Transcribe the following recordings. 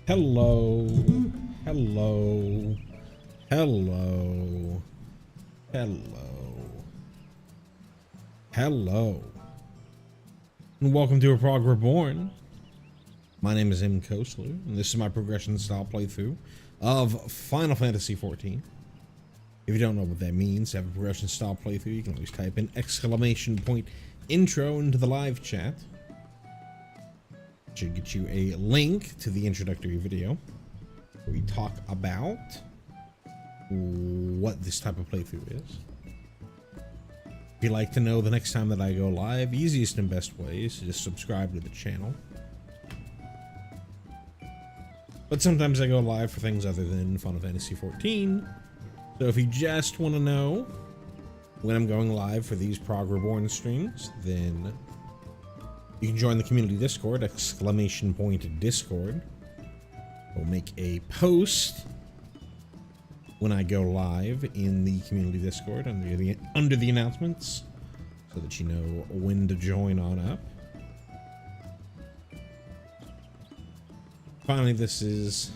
Hello, hello, hello, hello, and welcome to a Prog Reborn. My name is M. Koslu, and this is my progression style playthrough of Final Fantasy XIV. If you don't know what that means, to have a progression style playthrough, you can always type in !intro into the live chat. Should get you a link to the introductory video where we talk about what this type of playthrough is. If you'd like to know the next time that I go live, easiest and best way is to just subscribe to the channel. But sometimes I go live for things other than Final Fantasy XIV. So if you just want to know when I'm going live for these Prog Reborn streams, then you can join the community Discord, !Discord. We'll make a post when I go live in the community Discord under the announcements, so that you know when to join on up. Finally, this is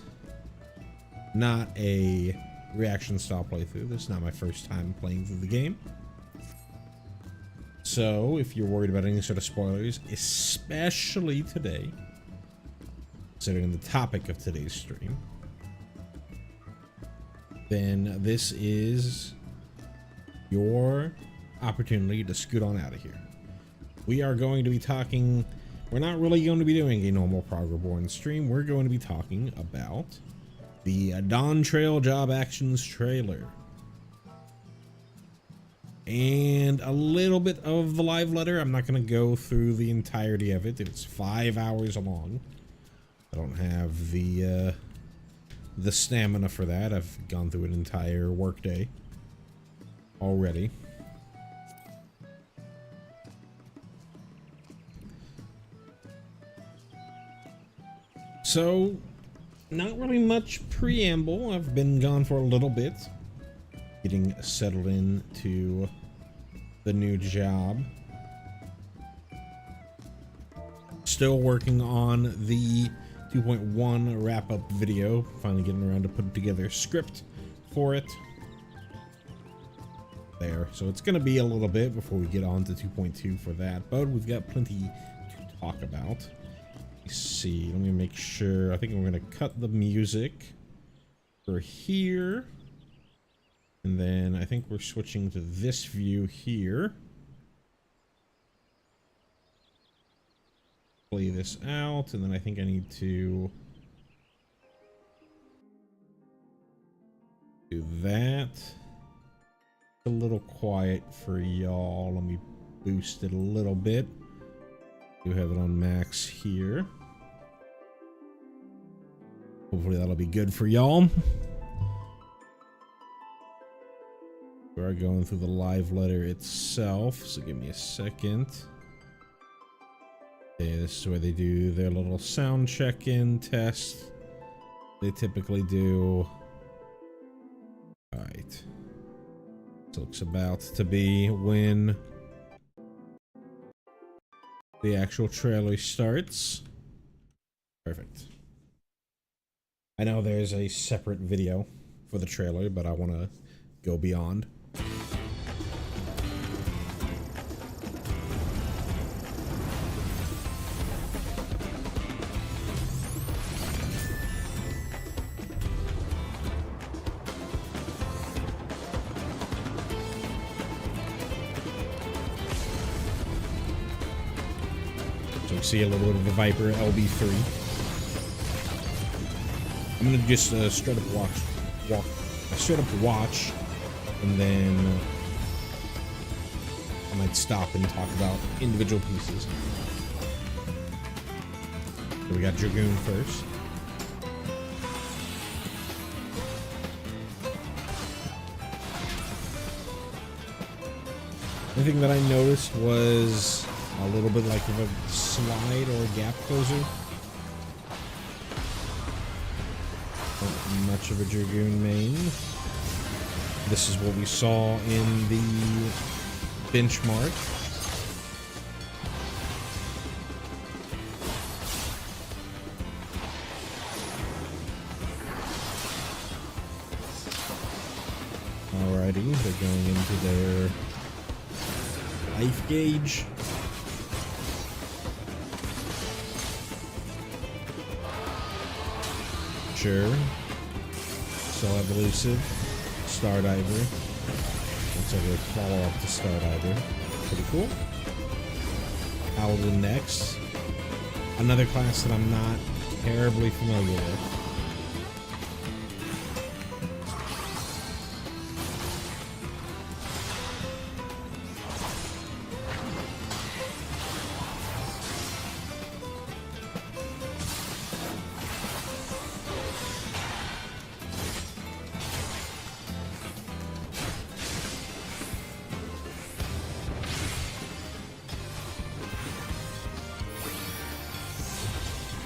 not a reaction style playthrough. This is not my first time playing through the game. So, if you're worried about any sort of spoilers, especially today, considering the topic of today's stream, then this is your opportunity to scoot on out of here. We are going to be talking, we're not really going to be doing a normal Prog Reborn stream. We're going to be talking about the Dawntrail Job Actions trailer. And a little bit of the live letter. I'm not going to go through the entirety of it. It's 5 hours long. I don't have the stamina for that. I've gone through an entire workday already. So, not really much preamble. I've been gone for a little bit, getting settled into the new job. Still working on the 2.1 wrap-up video. Finally getting around to putting together a script for it. There. So it's going to be a little bit before we get on to 2.2 for that. But we've got plenty to talk about. Let's see. Let me make sure. I think we're going to cut the music for here. And then I think we're switching to this view here. Play this out, and then I think I need to do that. A little quiet for y'all. Let me boost it a little bit. Do have it on max here. Hopefully that'll be good for y'all. We're going through the live letter itself, so give me a second. Okay, this is where they do their little sound check-in test. They typically do. Alright. This looks about to be when the actual trailer starts. Perfect. I know there's a separate video for the trailer, but I want to go beyond. So we see a little bit of the Viper LB3. I'm gonna just straight up watch, and then I might stop and talk about individual pieces. So we got Dragoon first. The thing that I noticed was a little bit like of a slide or a gap closer. Not much of a Dragoon main. This is what we saw in the benchmark. already. They're going into their life gauge. Sure. Still have elusive. Stardiver. Looks like a follow-up to Stardiver. Pretty cool. Paladin next. Another class that I'm not terribly familiar with.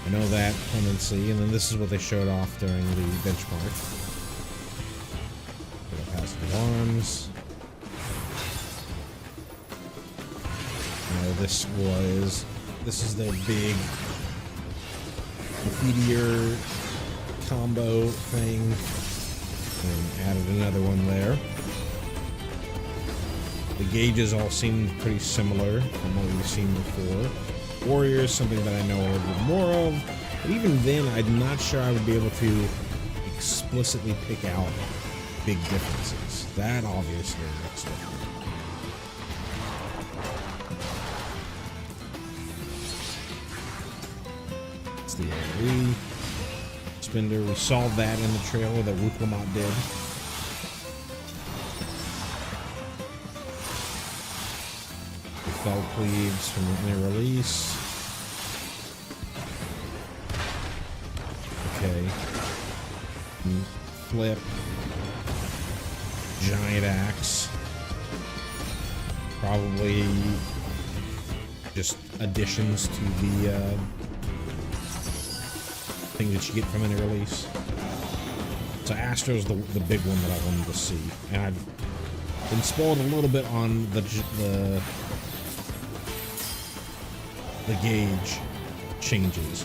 I know that tendency, and then this is what they showed off during the benchmark. Passive arms. This is their big meteor combo thing, and added another one there. The gauges all seemed pretty similar from what we've seen before. Warriors, something that I know a little bit more of, but even then I'm not sure I would be able to explicitly pick out big differences. That obviously looks different. It's the AoE Spender. We saw that in the trailer that Wuklamot did. Fell Cleaves from the inner release. Okay. Flip. Giant axe. Probably just additions to the thing that you get from inner release. So Astro's the big one that I wanted to see, and I've been spoiled a little bit on the gauge changes.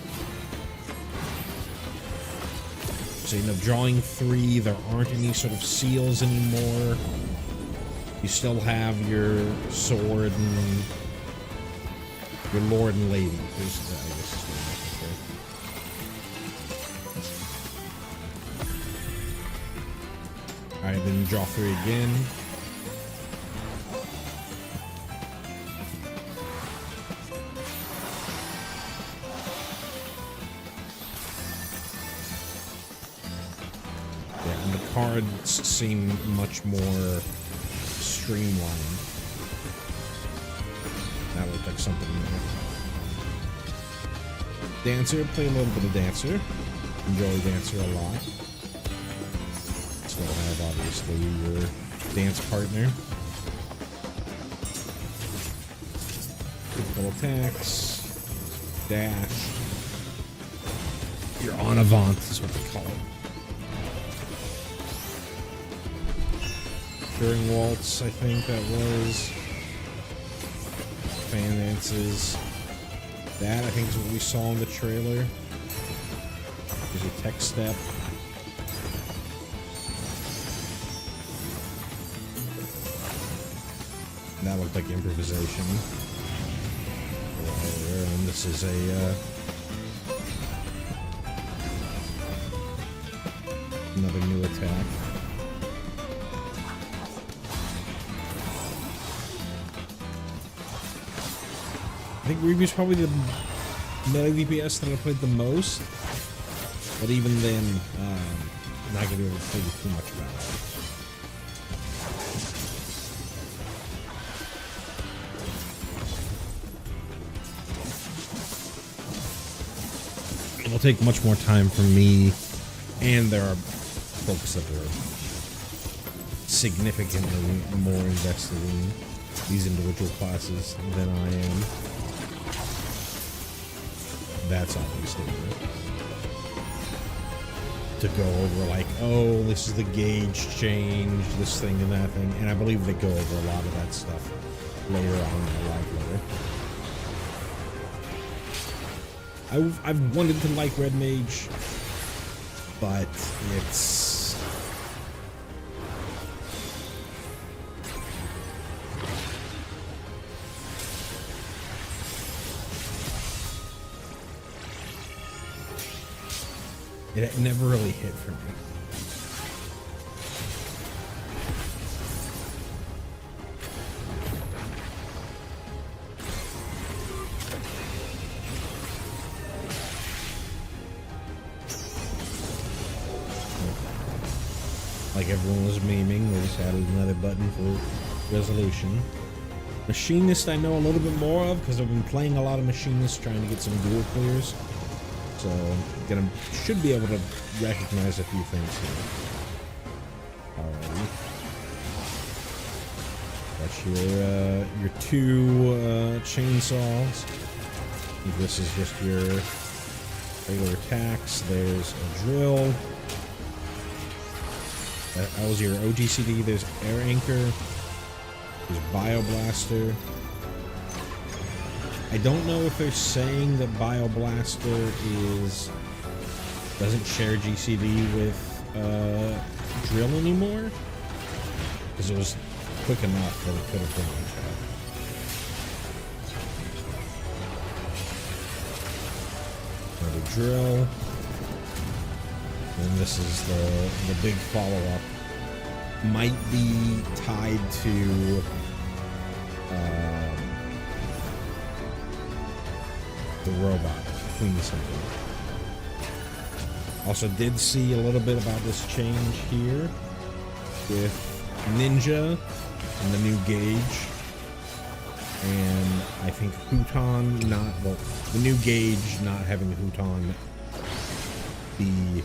So, you know, drawing 3, there aren't any sort of seals anymore. You still have your sword and your lord and lady. I guess is what I'm looking for. Alright, then draw 3 again. Cards seem much more streamlined. That looked like something new. Dancer, play a little bit of Dancer. Enjoy Dancer a lot. Still have obviously your dance partner. Critical attacks. Dash. Your en avant is what they call it. During Waltz, I think that was. Fan dances. That, I think, is what we saw in the trailer. There's a tech step. That looked like improvisation. And this is another new attack. I think Rebu's probably the melee DPS that I played the most, but even then, I'm not going to be able to tell you too much about it. It'll take much more time for me, and there are folks that are significantly more invested in these individual classes than I am. That's obviously to go over, like, oh, this is the gauge change, this thing and that thing, and I believe they go over a lot of that stuff later on in the live letter. I've wanted to like Red Mage, but It never really hit for me. Like everyone was memeing, they just added another button for resolution. Machinist I know a little bit more of because I've been playing a lot of Machinist trying to get some dual clears. So should be able to recognize a few things here. Alrighty. Got your two chainsaws. I think this is just your regular attacks. There's a drill. That was your OGCD. There's Air Anchor. There's Bioblaster. I don't know if they're saying that Bioblaster doesn't share GCD with Drill anymore, because it was quick enough that it could have pretty much had. Another Drill. And this is the big follow-up. Might be tied to the robot Queen something. Also did see a little bit about this change here with Ninja and the new gauge, and I think Huton the new gauge not having Huton be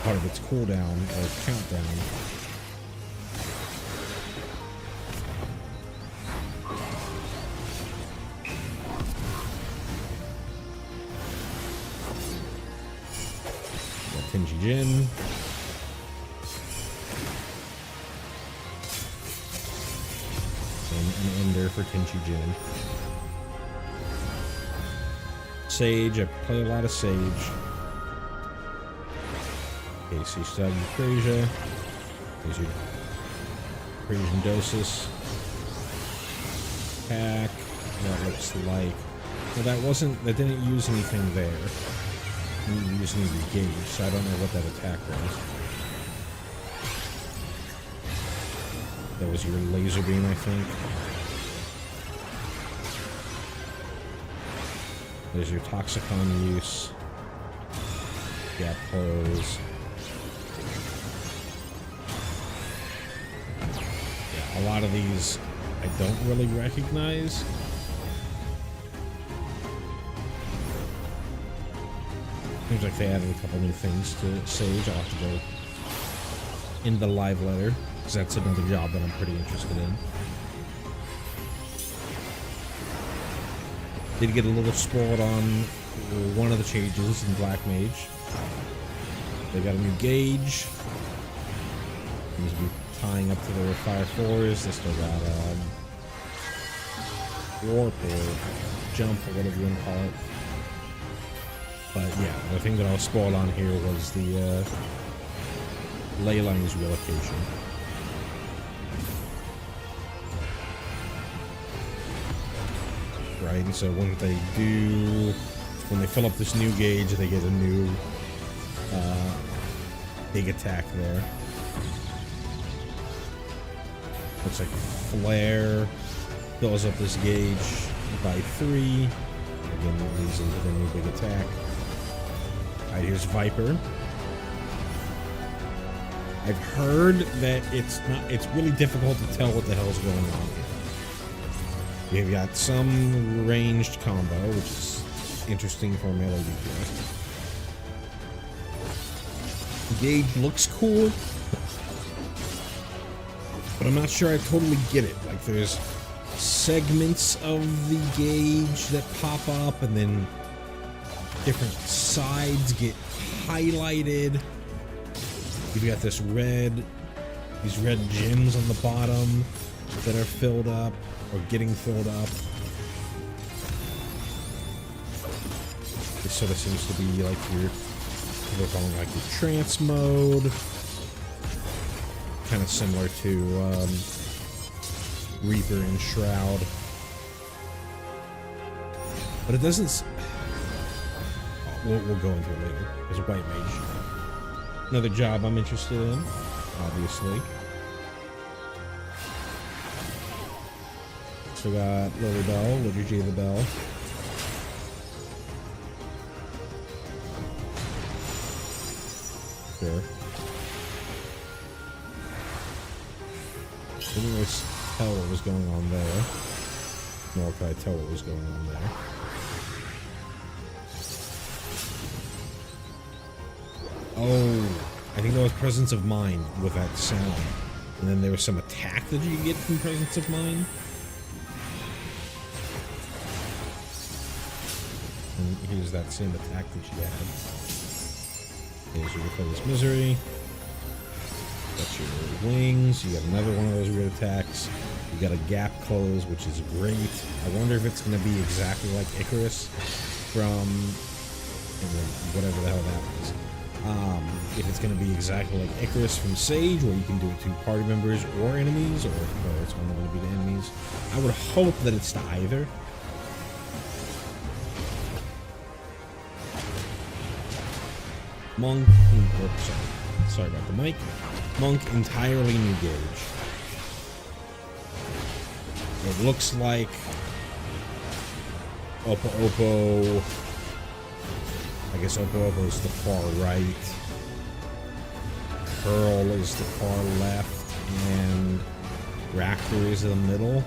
part of its cooldown or countdown. Tenchi Jin. And an ender for Tenchi Jin. Sage, I play a lot of Sage. Okay, so you still have your Euphrasia. There's your Eurasian Dosis. Attack. That looks like... Well, that didn't use anything there. Using the gauge, so I don't know what that attack was. That was your laser beam, I think. There's your Toxicon use. Gap close. Yeah, a lot of these I don't really recognize. Seems like they added a couple new things to Sage. I'll have to go in the live letter, because that's another job that I'm pretty interested in. Did get a little spoiled on one of the changes in Black Mage. They got a new gauge. Seems to be tying up to their Fire 4s. They still got warp or jump or whatever you want to call it. But yeah, the thing that I was spoiled on here was the ley lines relocation. Right, and so when they fill up this new gauge, they get a new big attack there. Looks like Flare fills up this gauge by 3. Again, it leads into the new big attack. Alright, here's Viper. I've heard that it's really difficult to tell what the hell's going on here. You've got some ranged combo, which is interesting for a melee DPS. Gauge looks cool, but I'm not sure I totally get it. Like, there's segments of the gauge that pop up, and then different sides get highlighted. You've got these red gems on the bottom that are filled up or getting filled up. This sort of seems to be like we're calling like your trance mode, kind of similar to Reaper and Shroud, but it doesn't. we'll go into it later. There's a white mage. Another job I'm interested in, obviously. So we got Lily Bell, Liturgy of the Bell. Sure. Didn't really tell what was going on there. Nor could I tell what was going on there. Oh, I think that was Presence of Mind with that sound. And then there was some attack that you could get from Presence of Mind. And here's that same attack that she had. Here's your Reckless Misery. Got your wings. You got another one of those weird attacks. You got a gap close, which is great. I wonder if it's going to be exactly like Icarus from whatever the hell that was. If it's going to be exactly like Icarus from Sage, where you can do it to party members or enemies, or if it's only going to be to enemies. I would hope that it's to either. Monk, sorry about the mic. Monk, entirely new gauge. It looks like Oppo Oppo. I guess Oppo Oppo is the far right. Pearl is the far left, and Raptor is in the middle.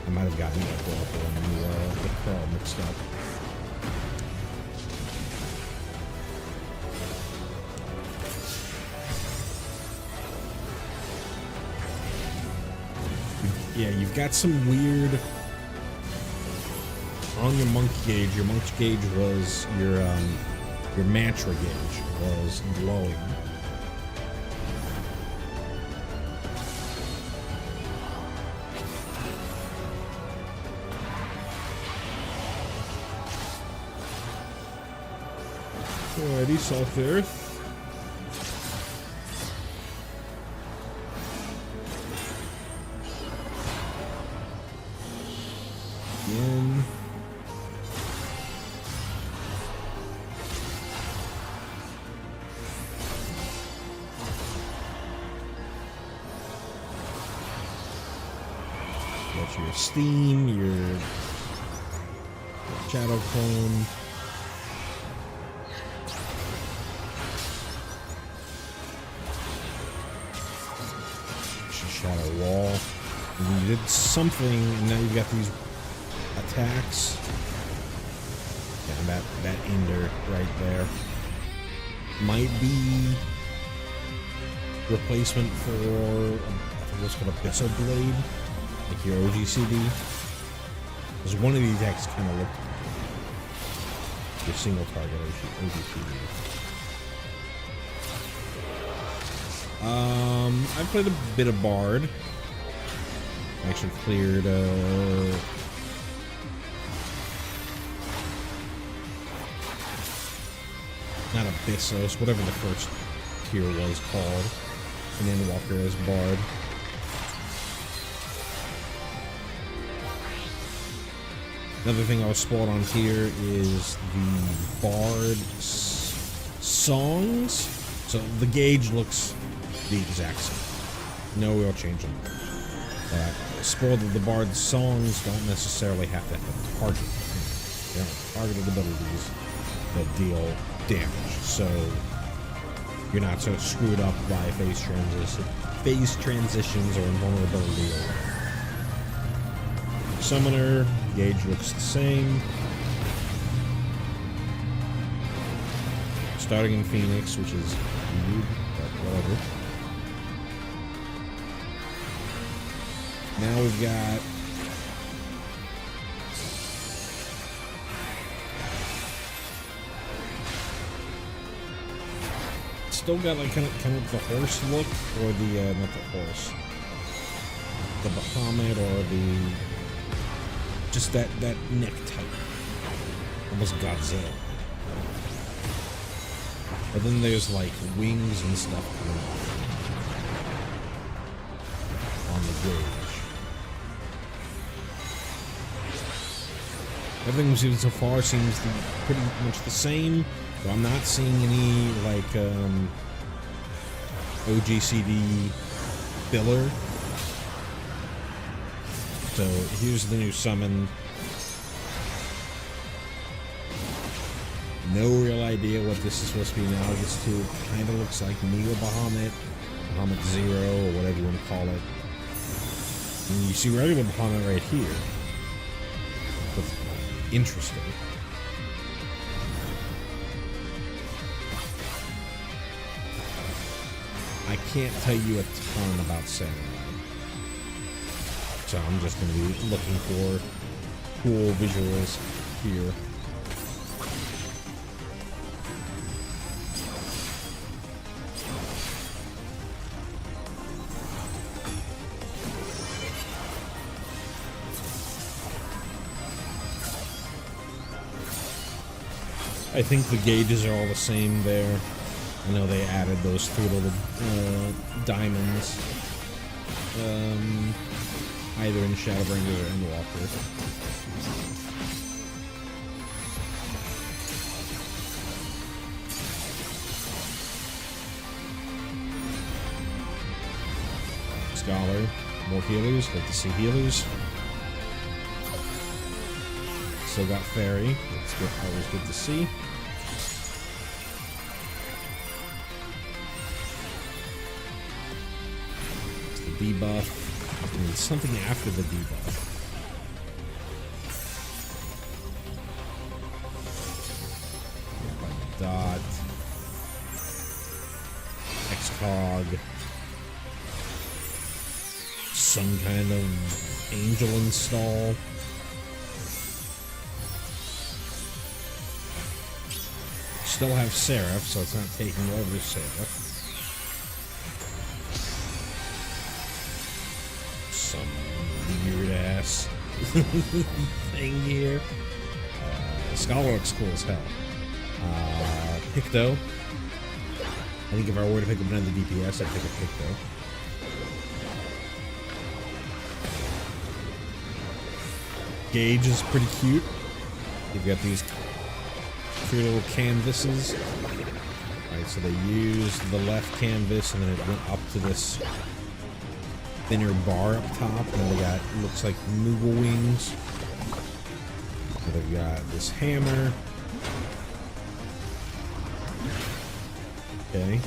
I might have gotten Oppo Oppo and the Pearl mixed up. Yeah, you've got some weird on your monk gauge. Your monk gauge was your mantra gauge was glowing. Alrighty, Salt Earth. Your Steam, your Shadow Clone. Shadow Wall. And you did something, and now you've got these attacks. Yeah, that ender right there might be replacement for, I think what's called a Abyssal Blade. Like your OGCD. Because one of these attacks kind of looked like your single target OGCD. I played a bit of Bard. I actually cleared not Abyssos, whatever the first tier was called. And then Walker as Bard. Another thing I was spoiled on here is the Bard songs. So the gauge looks the exact same. No real change in it. Spoiled that the Bard songs don't necessarily have to have a target. They don't have targeted abilities that deal damage. So you're not so screwed up by phase transitions or invulnerability or whatever. Summoner, gauge looks the same. Starting in Phoenix, which is weird, but whatever. Now we've got still got like kind of the horse look, or the not the horse, the Bahamut, or the just that neck type, almost Godzilla. But then there's like wings and stuff coming up on the gauge. Everything we've seen so far seems pretty much the same. So I'm not seeing any like OGCD filler. So here's the new summon. No real idea what this is supposed to be now. This too kind of looks like Neo Bahamut, Bahamut Zero, or whatever you want to call it. And you see regular Bahamut right here. That's interesting. I can't tell you a ton about Samurai. So I'm just going to be looking for cool visuals here. I think the gauges are all the same there. I know they added those 3 little diamonds, either in Shadowbringers or Endwalker. Scholar, more healers. Like to see healers. Still got Fairy. That's good. Always good to see. Debuff, and something after the debuff. Dot. Xcog. Some kind of angel install. Still have Seraph, so it's not taking over Seraph. Some weird ass thing here. Scholar looks cool as hell. Picto. I think if I were to pick up another DPS, I'd pick a Picto. Gauge is pretty cute. You've got these 3 little canvases. Right, so they used the left canvas and then it went up to this thinner bar up top, and then they got, looks like Moogle wings. So they've got this hammer. Okay.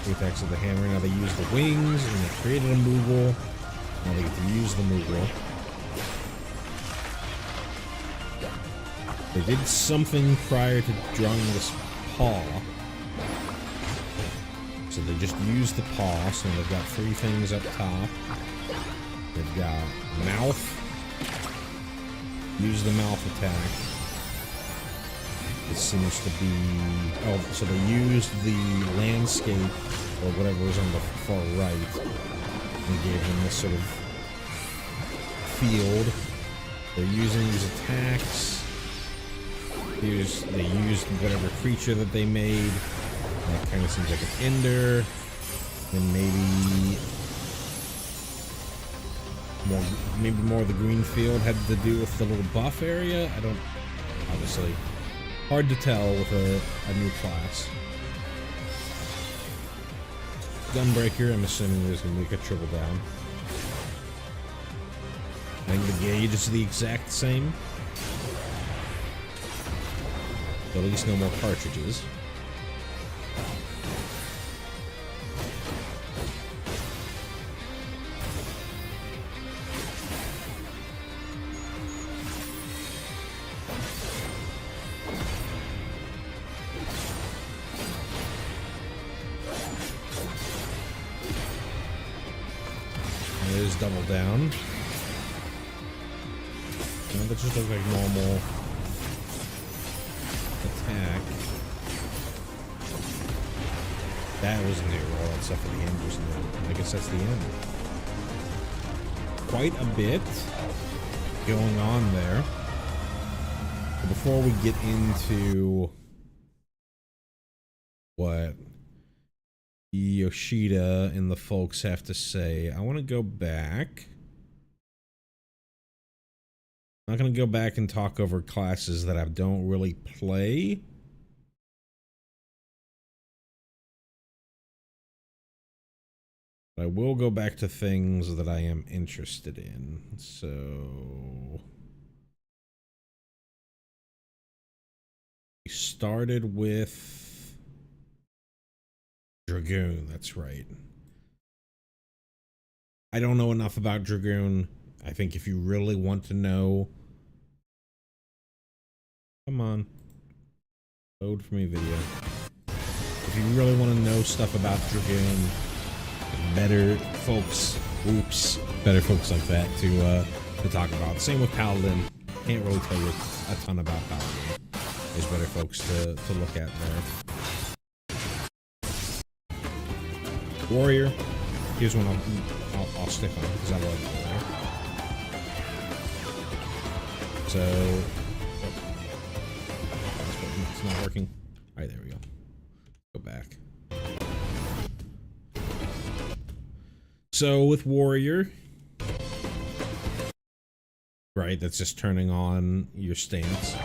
3 attacks of the hammer. Now they use the wings, and they created a Moogle. Now they get to use the Moogle. They did something prior to drawing this paw. So they just used the paw, so they've got 3 things up top. They've got mouth. Use the mouth attack. It seems to be... Oh, so they used the landscape, or whatever was on the far right, and gave them this sort of field. They're using these attacks. They used whatever creature that they made. That kind of seems like an ender. And maybe more of the green field had to do with the little buff area. I don't, obviously, hard to tell with a new class. Gunbreaker, I'm assuming there's gonna be a triple down. I think the gauge is the exact same. At least no more cartridges. There's double down. No, that just looks like normal attack. That was new. All that stuff at the end was new. I guess that's the end. Quite a bit going on there. But before we get into what Yoshida and the folks have to say, I want to go back I'm not going to go back and talk over classes that I don't really play. But I will go back to things that I am interested in. So we started with Dragoon, that's right. I don't know enough about Dragoon. I think if you really want to know... Come on. Load for me video. If you really want to know stuff about Dragoon, better folks like that to talk about. Same with Paladin. Can't really tell you a ton about Paladin. There's better folks to look at there. Warrior. Here's one I'll stick on because I love Warrior. So, it's not working. All right, there we go. Go back. So with Warrior, right, that's just turning on your stance.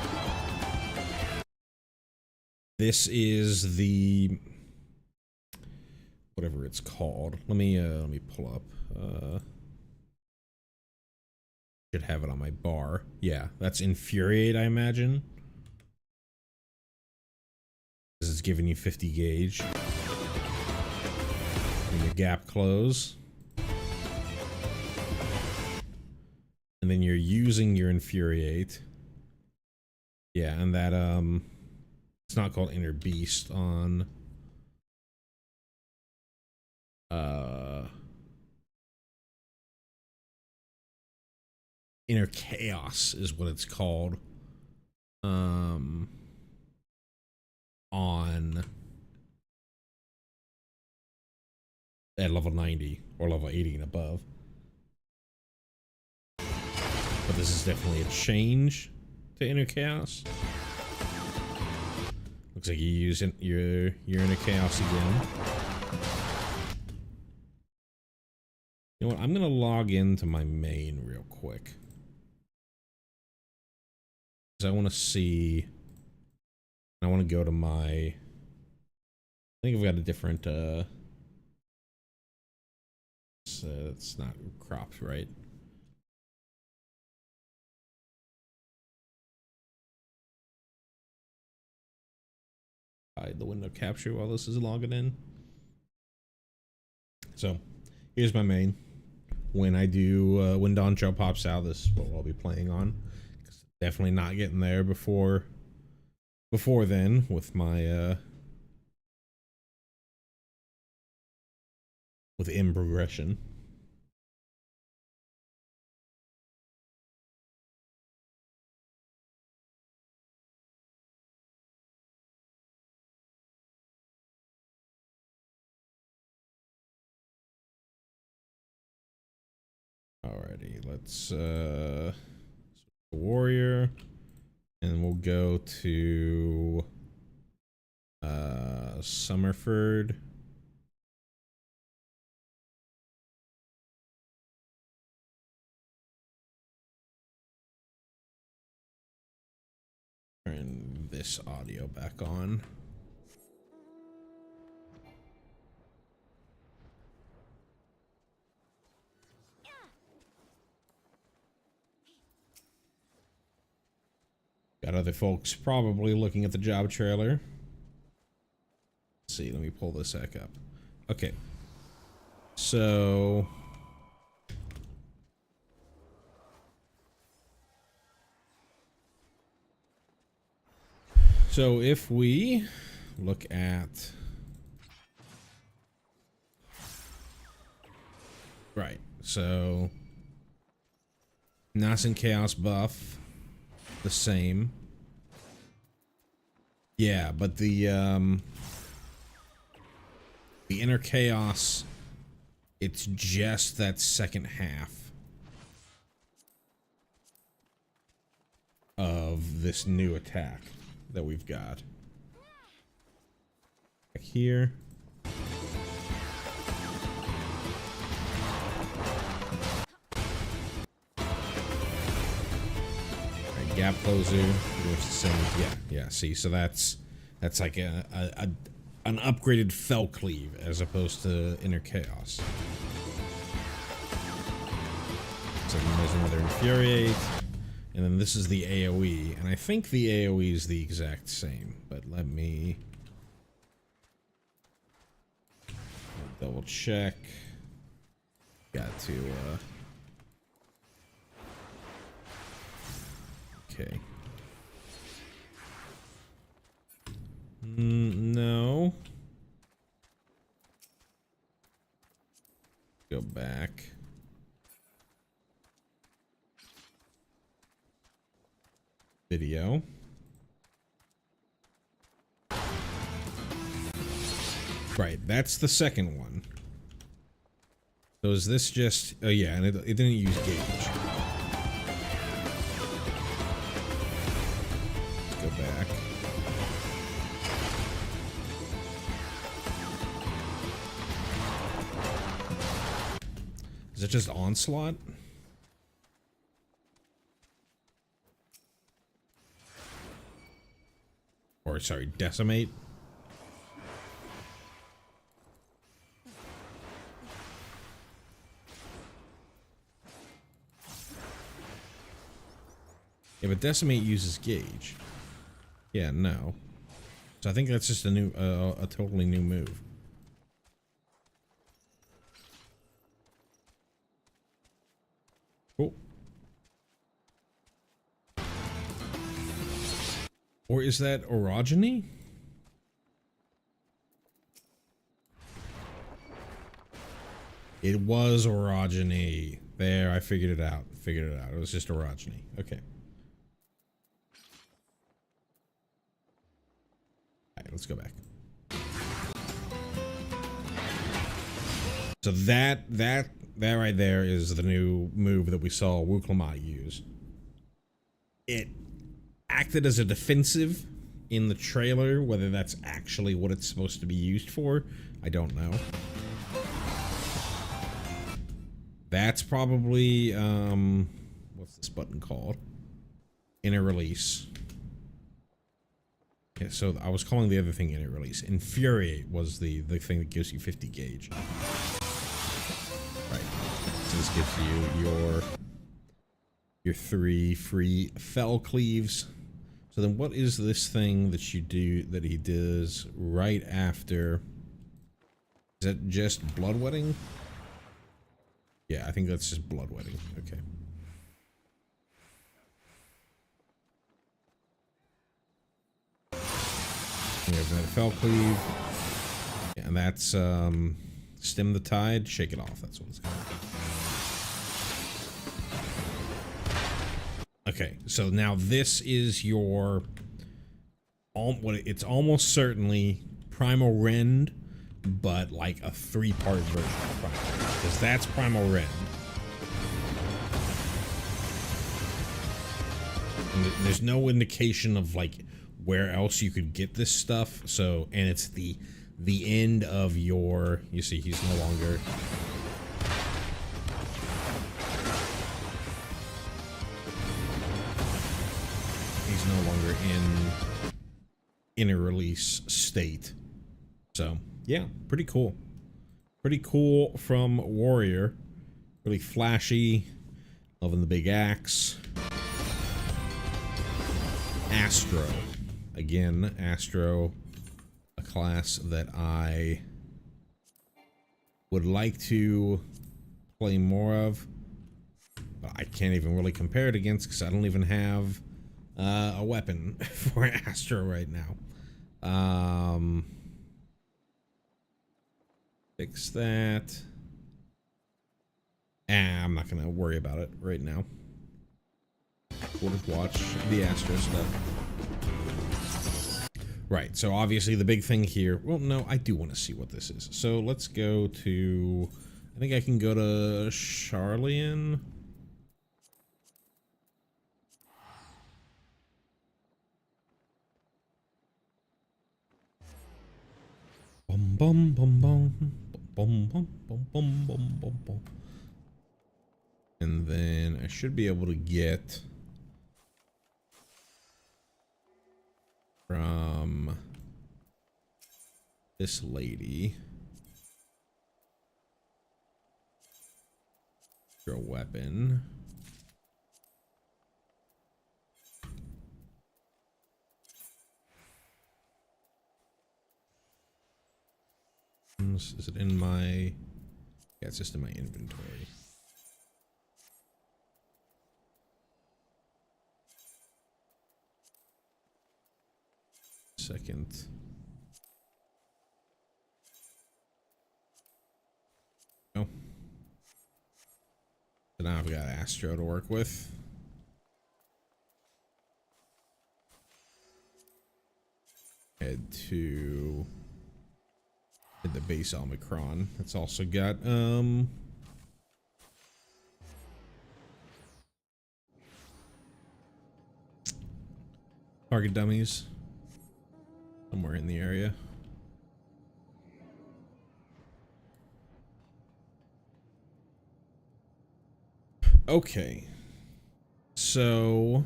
This is the whatever it's called. Let me pull up. Should have it on my bar. Yeah, that's Infuriate, I imagine. This is giving you 50 gauge. And your gap close. And then you're using your Infuriate. Yeah, and that it's not called Inner Beast on Inner Chaos is what it's called. On at level 90 or level 80 and above. But this is definitely a change to Inner Chaos. Looks like you use your Inner Chaos again. You know what? I'm gonna log into my main real quick. Because I want to see... I want to go to my... I think I've got a different... it's not cropped, right? Hide the window capture while this is logging in. So, here's my main. When I do, when Dawntrail pops out, this is what I'll be playing on. Definitely not getting there before then with my, with in progression. Alrighty, let's Warrior, and we'll go to Summerford. Turn this audio back on. Got other folks probably looking at the job trailer. Let's see, let me pull this back up. Okay. So if we look at right, so Nas and Chaos buff the same. Yeah, but the Inner Chaos, it's just that second half of this new attack that we've got. Back here. Gap closer, pretty much the same. Yeah. See, so that's like an upgraded Fell Cleave as opposed to Inner Chaos. So then there's another Infuriate, and then this is the AoE, and I think the AoE is the exact same, but let me double check. Got to, okay. No. Go back. Video. Right, that's the second one. So is this just... Oh yeah, and it didn't use gauge. Let's go back. Is it just Onslaught? Or, sorry, Decimate? Yeah, but Decimate uses gauge. Yeah, no. So I think that's just a new, a totally new move. Cool. Or is that orogeny? It was orogeny. There, I figured it out. It was just orogeny. Okay. Alright, let's go back. So that right there is the new move that we saw Wuklamai use. It acted as a defensive in the trailer. Whether that's actually what it's supposed to be used for, I don't know. That's probably, what's this button called? Inner release. Yeah, so I was calling the other thing inner release. Infuriate was the thing that gives you 50 gauge. Right. So this gives you your 3 free Fell Cleaves. So then what is this thing that you do, that he does right after? Is that just Bloodwetting? Yeah, I think that's just Bloodwetting. Okay. We have another Fell Cleave. Yeah, and that's Stem the Tide, Shake It Off. That's what it's called. Okay, so now this is your... it's almost certainly Primal Rend, but like a 3-part version of Primal Rend, because that's Primal Rend. And there's no indication of like where else you could get this stuff. So, and it's the end of your... You see, he's no longer... He's no longer in inner release state. So, yeah, pretty cool. Pretty cool from Warrior. Really flashy. Loving the big axe. Astro. Again, Astro, a class that I would like to play more of, but I can't even really compare it against because I don't even have a weapon for Astro right now. Fix that. I'm not gonna worry about it right now. We'll just watch the Astro stuff. Right, so obviously the big thing here... Well, no, I do want to see what this is. So let's go to... I think I can go to Charlian. Bum bum bum bum bum bum bum bum bum bum bum. And then I should be able to get from this lady. Your weapon. Is it in my... Yeah, it's just in my inventory. Second. Oh. So now I've got Astro to work with. Head to the base Omicron. It's also got target dummies somewhere in the area. Okay, so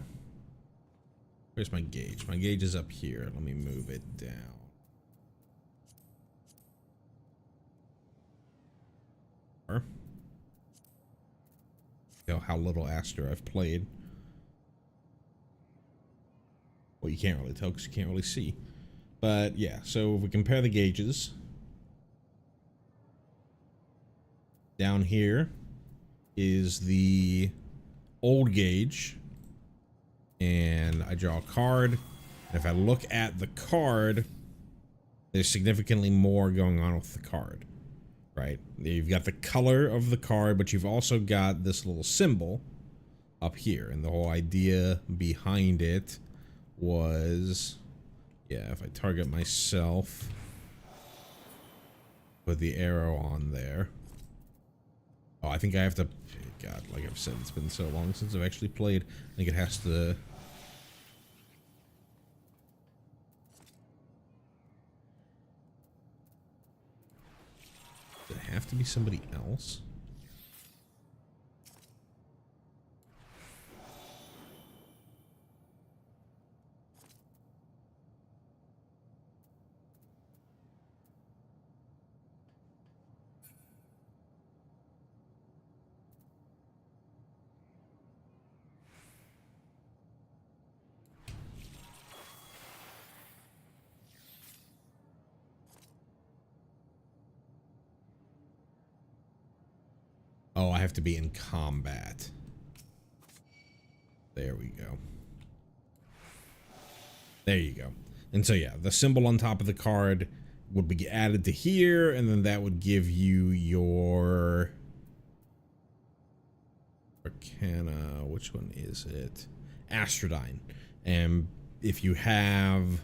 where's my gauge? My gauge is up here. Let me move it down. You know how little Astro I've played. Well, you can't really tell because you can't really see. But yeah, so if we compare the gauges, down here is the old gauge, and I draw a card, and if I look at the card, there's significantly more going on with the card, right? You've got the color of the card, but you've also got this little symbol up here, and the whole idea behind it was, yeah, if I target myself, put the arrow on there. Oh, I think I have to, God, like I've said, it's been so long since I've actually played. I think it has to... Does it have to be somebody else? Oh, I have to be in combat. There we go. There you go. And so yeah, the symbol on top of the card would be added to here, and then that would give you your Arcana. Which one is it? Astrodyne. And if you have,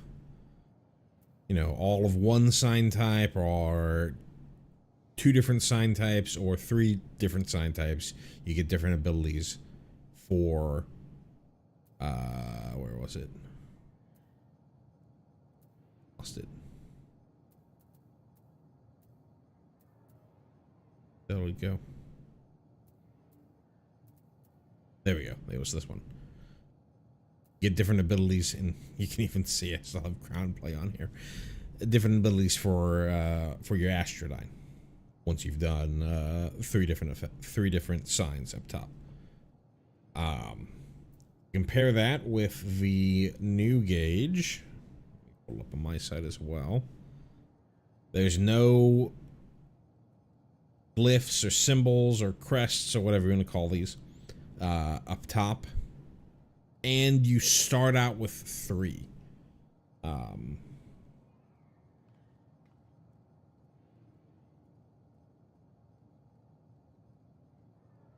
you know, all of one sign type, or two different sign types, or three different sign types, you get different abilities for where was it? Lost it. There we go. There we go. It was this one. You get different abilities, and you can even see I still have crown play on here. Different abilities for your Astrodyne. Once you've done three different signs up top. Compare that with the new gauge. Pull up on my side as well. There's no glyphs or symbols or crests or whatever you want to call these up top, and you start out with 3.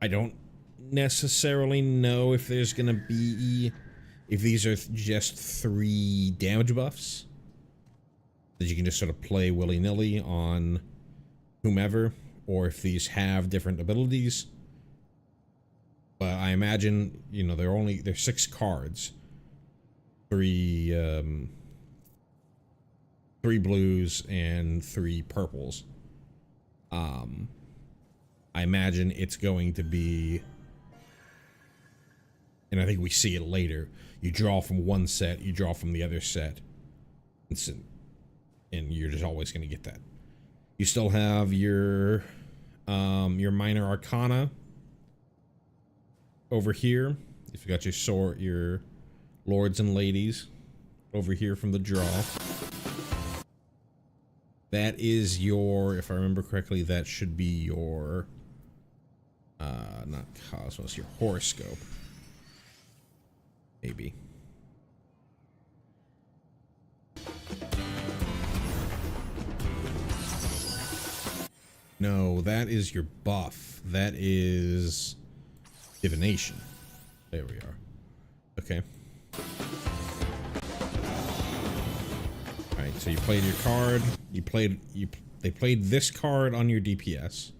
I don't necessarily know if there's gonna be, if these are just 3 damage buffs that you can just sort of play willy-nilly on whomever, or if these have different abilities. But I imagine, you know, they're 6 cards, 3 blues and 3 purples. I imagine it's going to be, and I think we see it later, you draw from one set, you draw from the other set, And you're just always going to get that. You still have your minor arcana over here. If you got your sword, your lords and ladies over here from the draw. That is your, if I remember correctly, that should be your, not cosmos, your horoscope. Maybe. No, that is your buff. That is divination. There we are. Okay. Alright, so you played your card. They played this card on your DPS.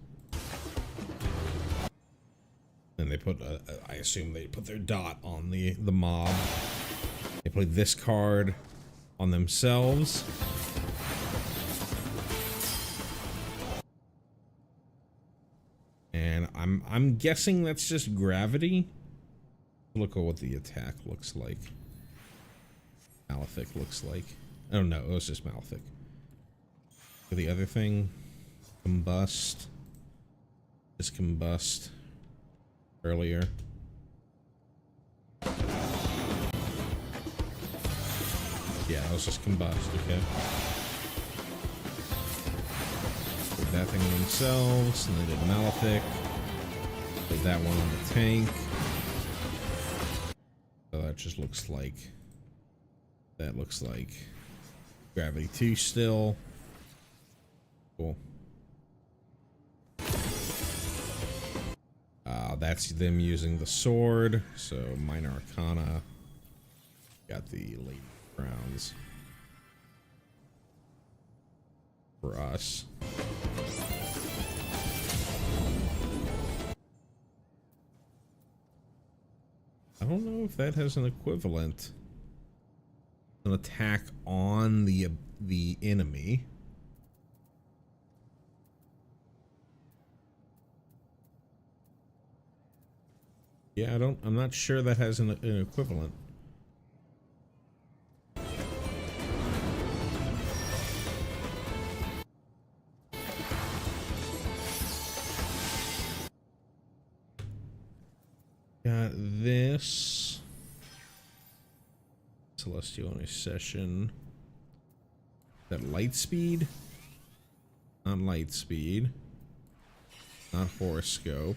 And they put, I assume they put their dot on the mob. They played this card on themselves. And I'm guessing that's just gravity. Look at what the attack looks like. Malefic looks like. Oh no, it was just Malefic. For the other thing, combust. Just combust earlier. Yeah, it was just combust, okay. Put that thing on themselves, and they did Malefic. Put that one on the tank. So that just looks like, that looks like gravity 2 still. Cool. That's them using the sword. So minor arcana. Got the lady crowns for us. I don't know if that has an equivalent. An attack on the enemy. Yeah, I'm not sure that has an equivalent. Got this. Celestial Intercession. That light speed? Not light speed. Not horoscope.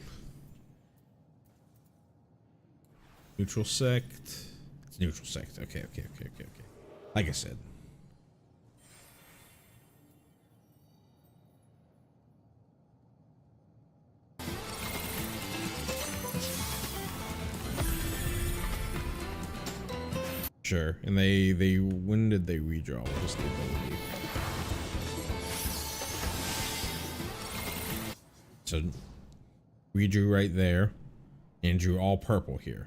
Neutral sect. It's neutral sect. Okay. Like I said. Sure. And they when did they redraw? What was the ability? So redrew right there and drew all purple here.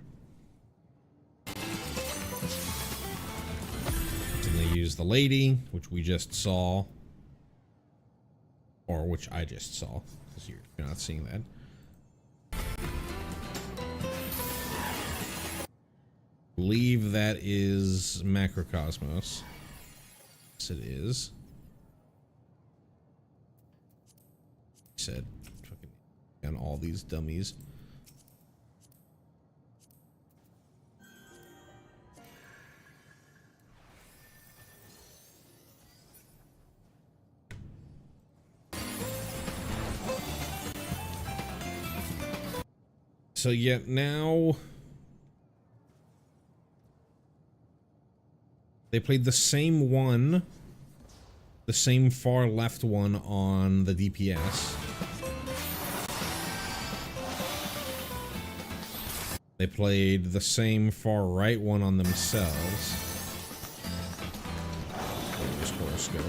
And they used the lady, which we just saw. Or which I just saw, because you're not seeing that. Believe that is Macrocosmos. Yes, it is. Said, fucking, on all these dummies. So yeah, now they played the same one, the same far left one on the DPS. They played the same far right one on themselves. There's horoscope.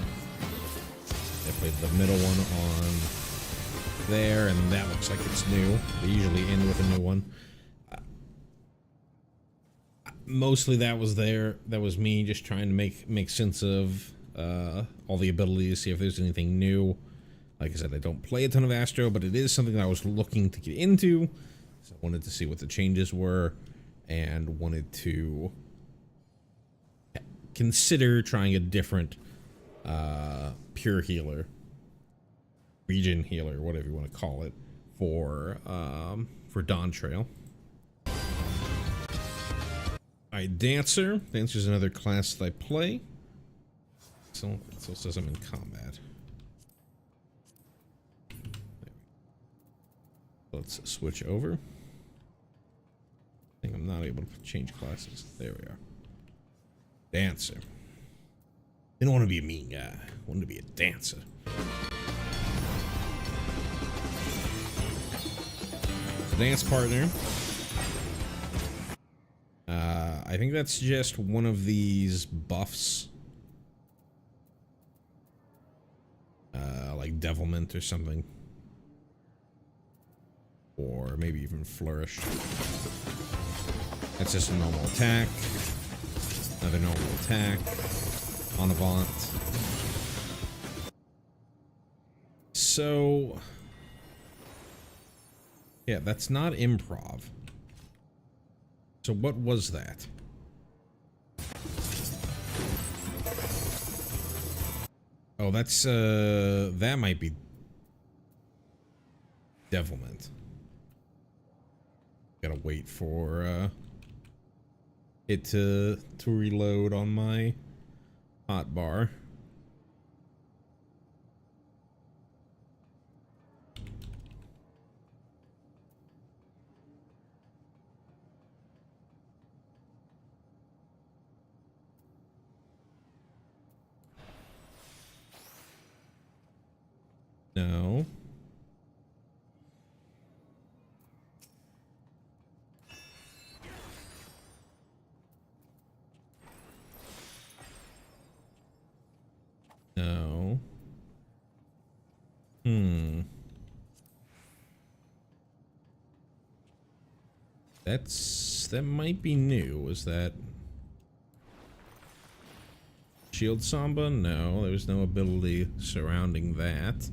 They played the middle one on there, and that looks like it's new. They usually end with a new one. Mostly that was there. That was me just trying to make sense of all the abilities, see if there's anything new. Like I said, I don't play a ton of Astro, but it is something that I was looking to get into. So I wanted to see what the changes were, and wanted to consider trying a different pure healer, region healer, whatever you want to call it, for Dawntrail. Alright, Dancer. Dancer's another class that I play. So it still says I'm in combat. Let's switch over. I think I'm not able to change classes. There we are. Dancer. Didn't want to be a mean guy. I wanted to be a dancer. Dance partner. I think that's just one of these buffs. Like Devilment or something. Or maybe even Flourish. That's just a normal attack. Another normal attack. En avant. So... yeah, that's not improv. So what was that? Oh, that's, that might be Devilment. Gotta wait for, it to reload on my hotbar. No. No. That might be new. Was that Shield Samba? No, there was no ability surrounding that.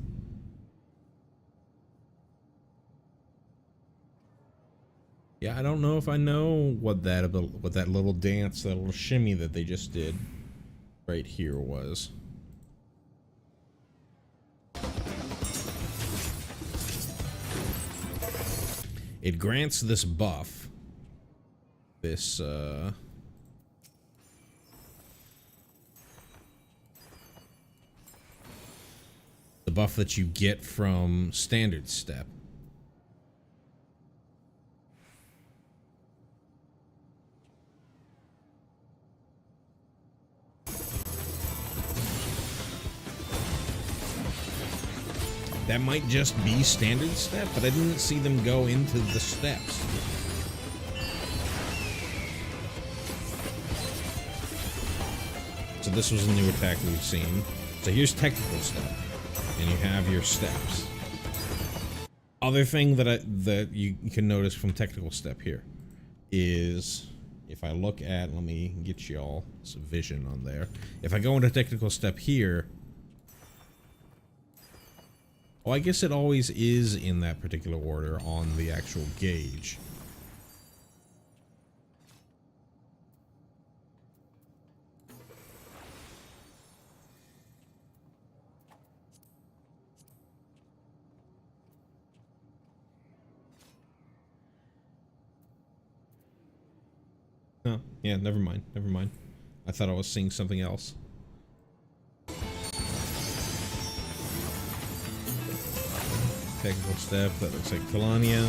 Yeah, I don't know if I know what that little dance, that little shimmy that they just did right here was. It grants this buff. This, the buff that you get from standard step. That might just be standard step, but I didn't see them go into the steps. So this was a new attack we've seen. So here's technical step, and you have your steps. Other thing that you can notice from technical step here is, if I look at, let me get y'all some vision on there. If I go into technical step here, well, I guess it always is in that particular order on the actual gauge. Oh, yeah, never mind, never mind. I thought I was seeing something else. Technical step, that looks like Talania.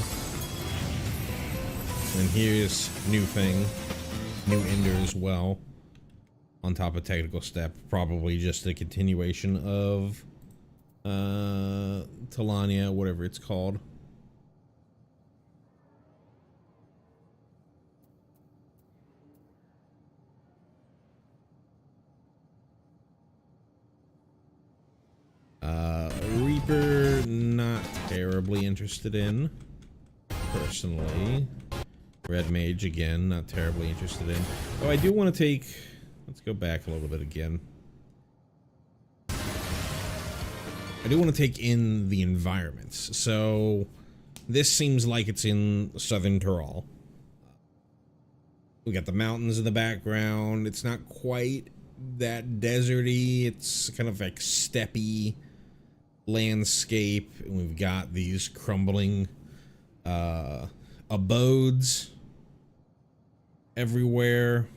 And here's new thing, new ender as well, on top of technical step, probably just a continuation of Talania, whatever it's called. Reaper, not terribly interested in, personally. Red Mage, again, not terribly interested in. Oh, I do want to take... let's go back a little bit again. I do want to take in the environments. So, this seems like it's in Southern Tyrol. We got the mountains in the background. It's not quite that deserty, it's kind of like steppy landscape, and we've got these crumbling abodes everywhere.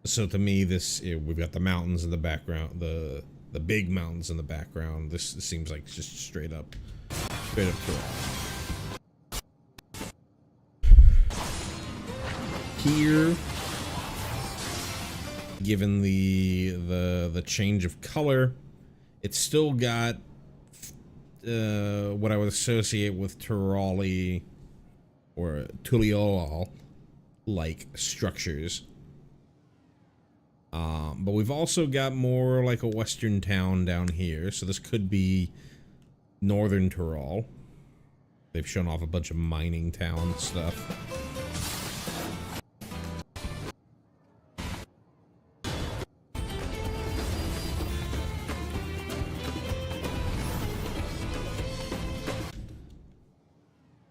So to me, we've got the mountains in the background, the big mountains in the background. This seems like just straight up Prog. Here, given the change of color, it's still got what I would associate with Turali or Tuliol like structures. But we've also got more like a western town down here, so this could be northern Tyrol. They've shown off a bunch of mining town stuff.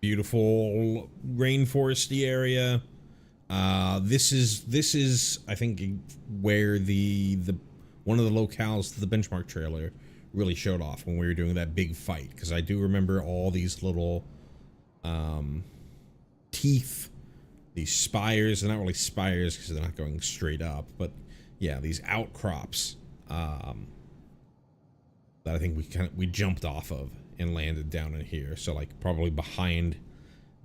Beautiful rainforesty area. This is I think where the one of the locales the benchmark trailer really showed off when we were doing that big fight, because I do remember all these little teeth, these spires. They're not really spires because they're not going straight up, but yeah, these outcrops that I think we jumped off of and landed down in here. So like probably behind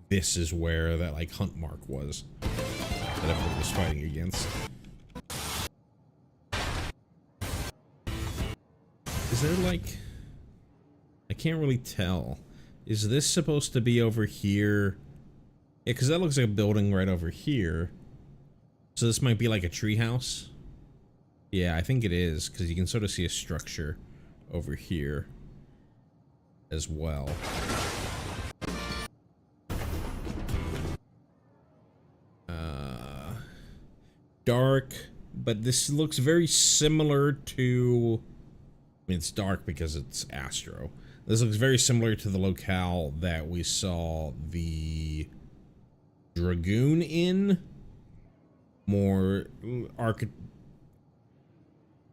this is where that like hunt mark was that everyone was fighting against. Is there like, I can't really tell. Is this supposed to be over here? Yeah, because that looks like a building right over here. So this might be like a treehouse. Yeah, I think it is, because you can sort of see a structure over here as well. Dark, but this looks very similar to, I mean, it's dark because it's Astro. This looks very similar to the locale that we saw the Dragoon in. More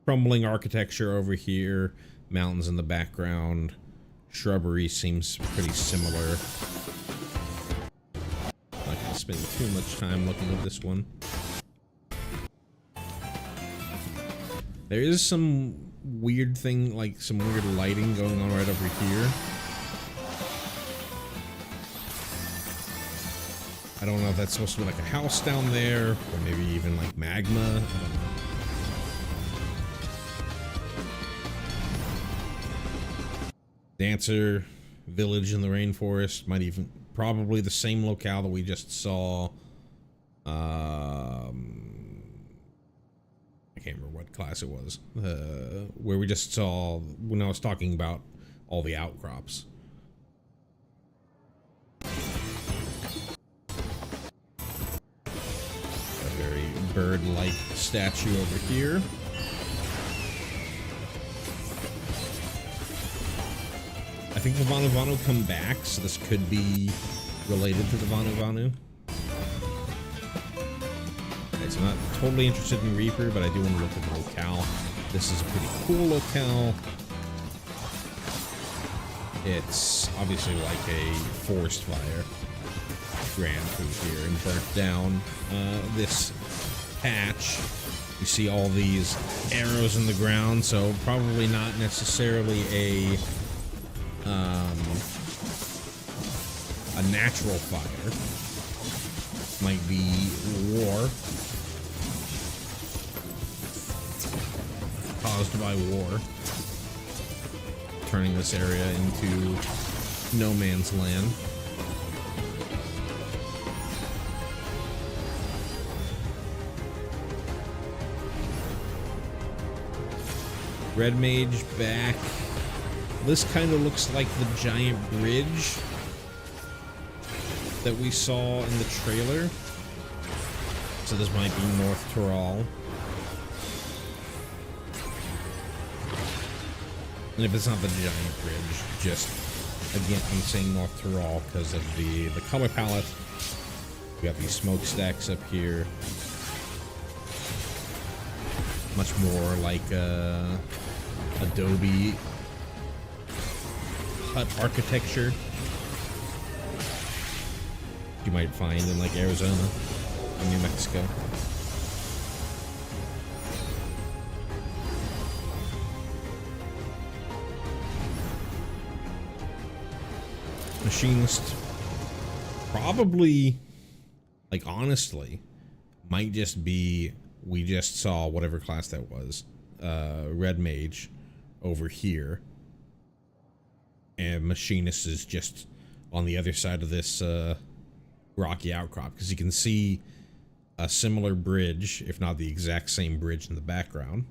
crumbling architecture over here, mountains in the background, shrubbery seems pretty similar. Not gonna spend too much time looking at this one. There is some weird thing, like some weird lighting going on right over here. I don't know if that's supposed to be like a house down there, or maybe even like magma. I don't know. Dancer village in the rainforest, might even probably the same locale that we just saw. I can't remember what class it was, where we just saw when I was talking about all the outcrops. A very bird-like statue over here. I think the Vanu Vanu come back, so this could be related to the Vanu Vanu. Okay, so I'm not totally interested in Reaper, but I do want to look at the locale. This is a pretty cool locale. It's obviously like a forest fire ran through here and burnt down this patch. You see all these arrows in the ground, so probably not necessarily a natural fire. Might be war. Caused by war. Turning this area into no man's land. Red Mage back. This kind of looks like the giant bridge that we saw in the trailer. So this might be North Tyrol. And if it's not the giant bridge, just, again, I'm saying North Tyrol because of the color palette. We got these smokestacks up here. much more like Adobe hut architecture you might find in like Arizona or New Mexico. Machinist probably, like, honestly, might just be, we just saw whatever class that was, Red Mage over here, and Machinist is just on the other side of this rocky outcrop, because you can see a similar bridge, if not the exact same bridge in the background.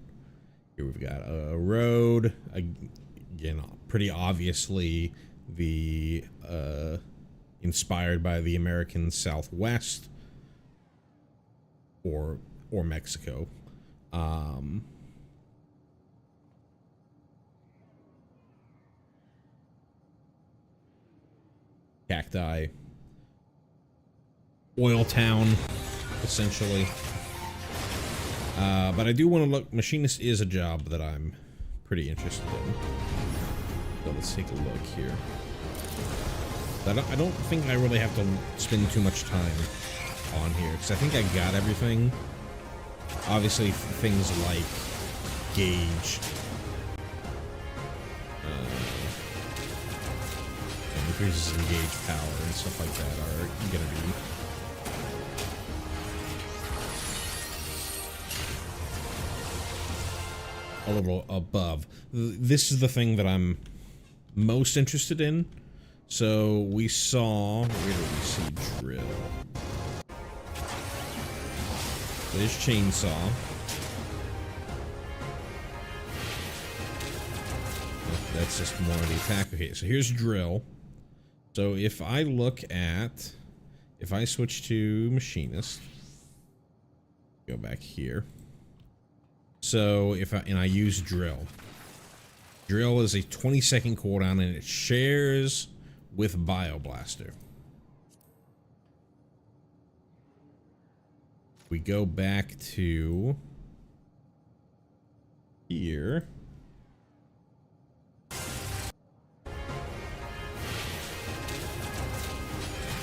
Here we've got a road, again, pretty obviously the inspired by the American Southwest or Mexico. Cacti, oil town, essentially. But I do want to look. Machinist is a job that I'm pretty interested in. So let's take a look here. I don't think I really have to spend too much time on here, because I think I got everything. Obviously, things like gauge, increases in gauge power and stuff like that are gonna be a little above. This is the thing that I'm most interested in. So we saw, where did we see drill? There's chainsaw. That's just more of the attack. Okay, so here's drill. So if I look at, if I switch to machinist, go back here. So if I use drill. Drill is a 20-second cooldown, and it shares with Bioblaster. We go back to here.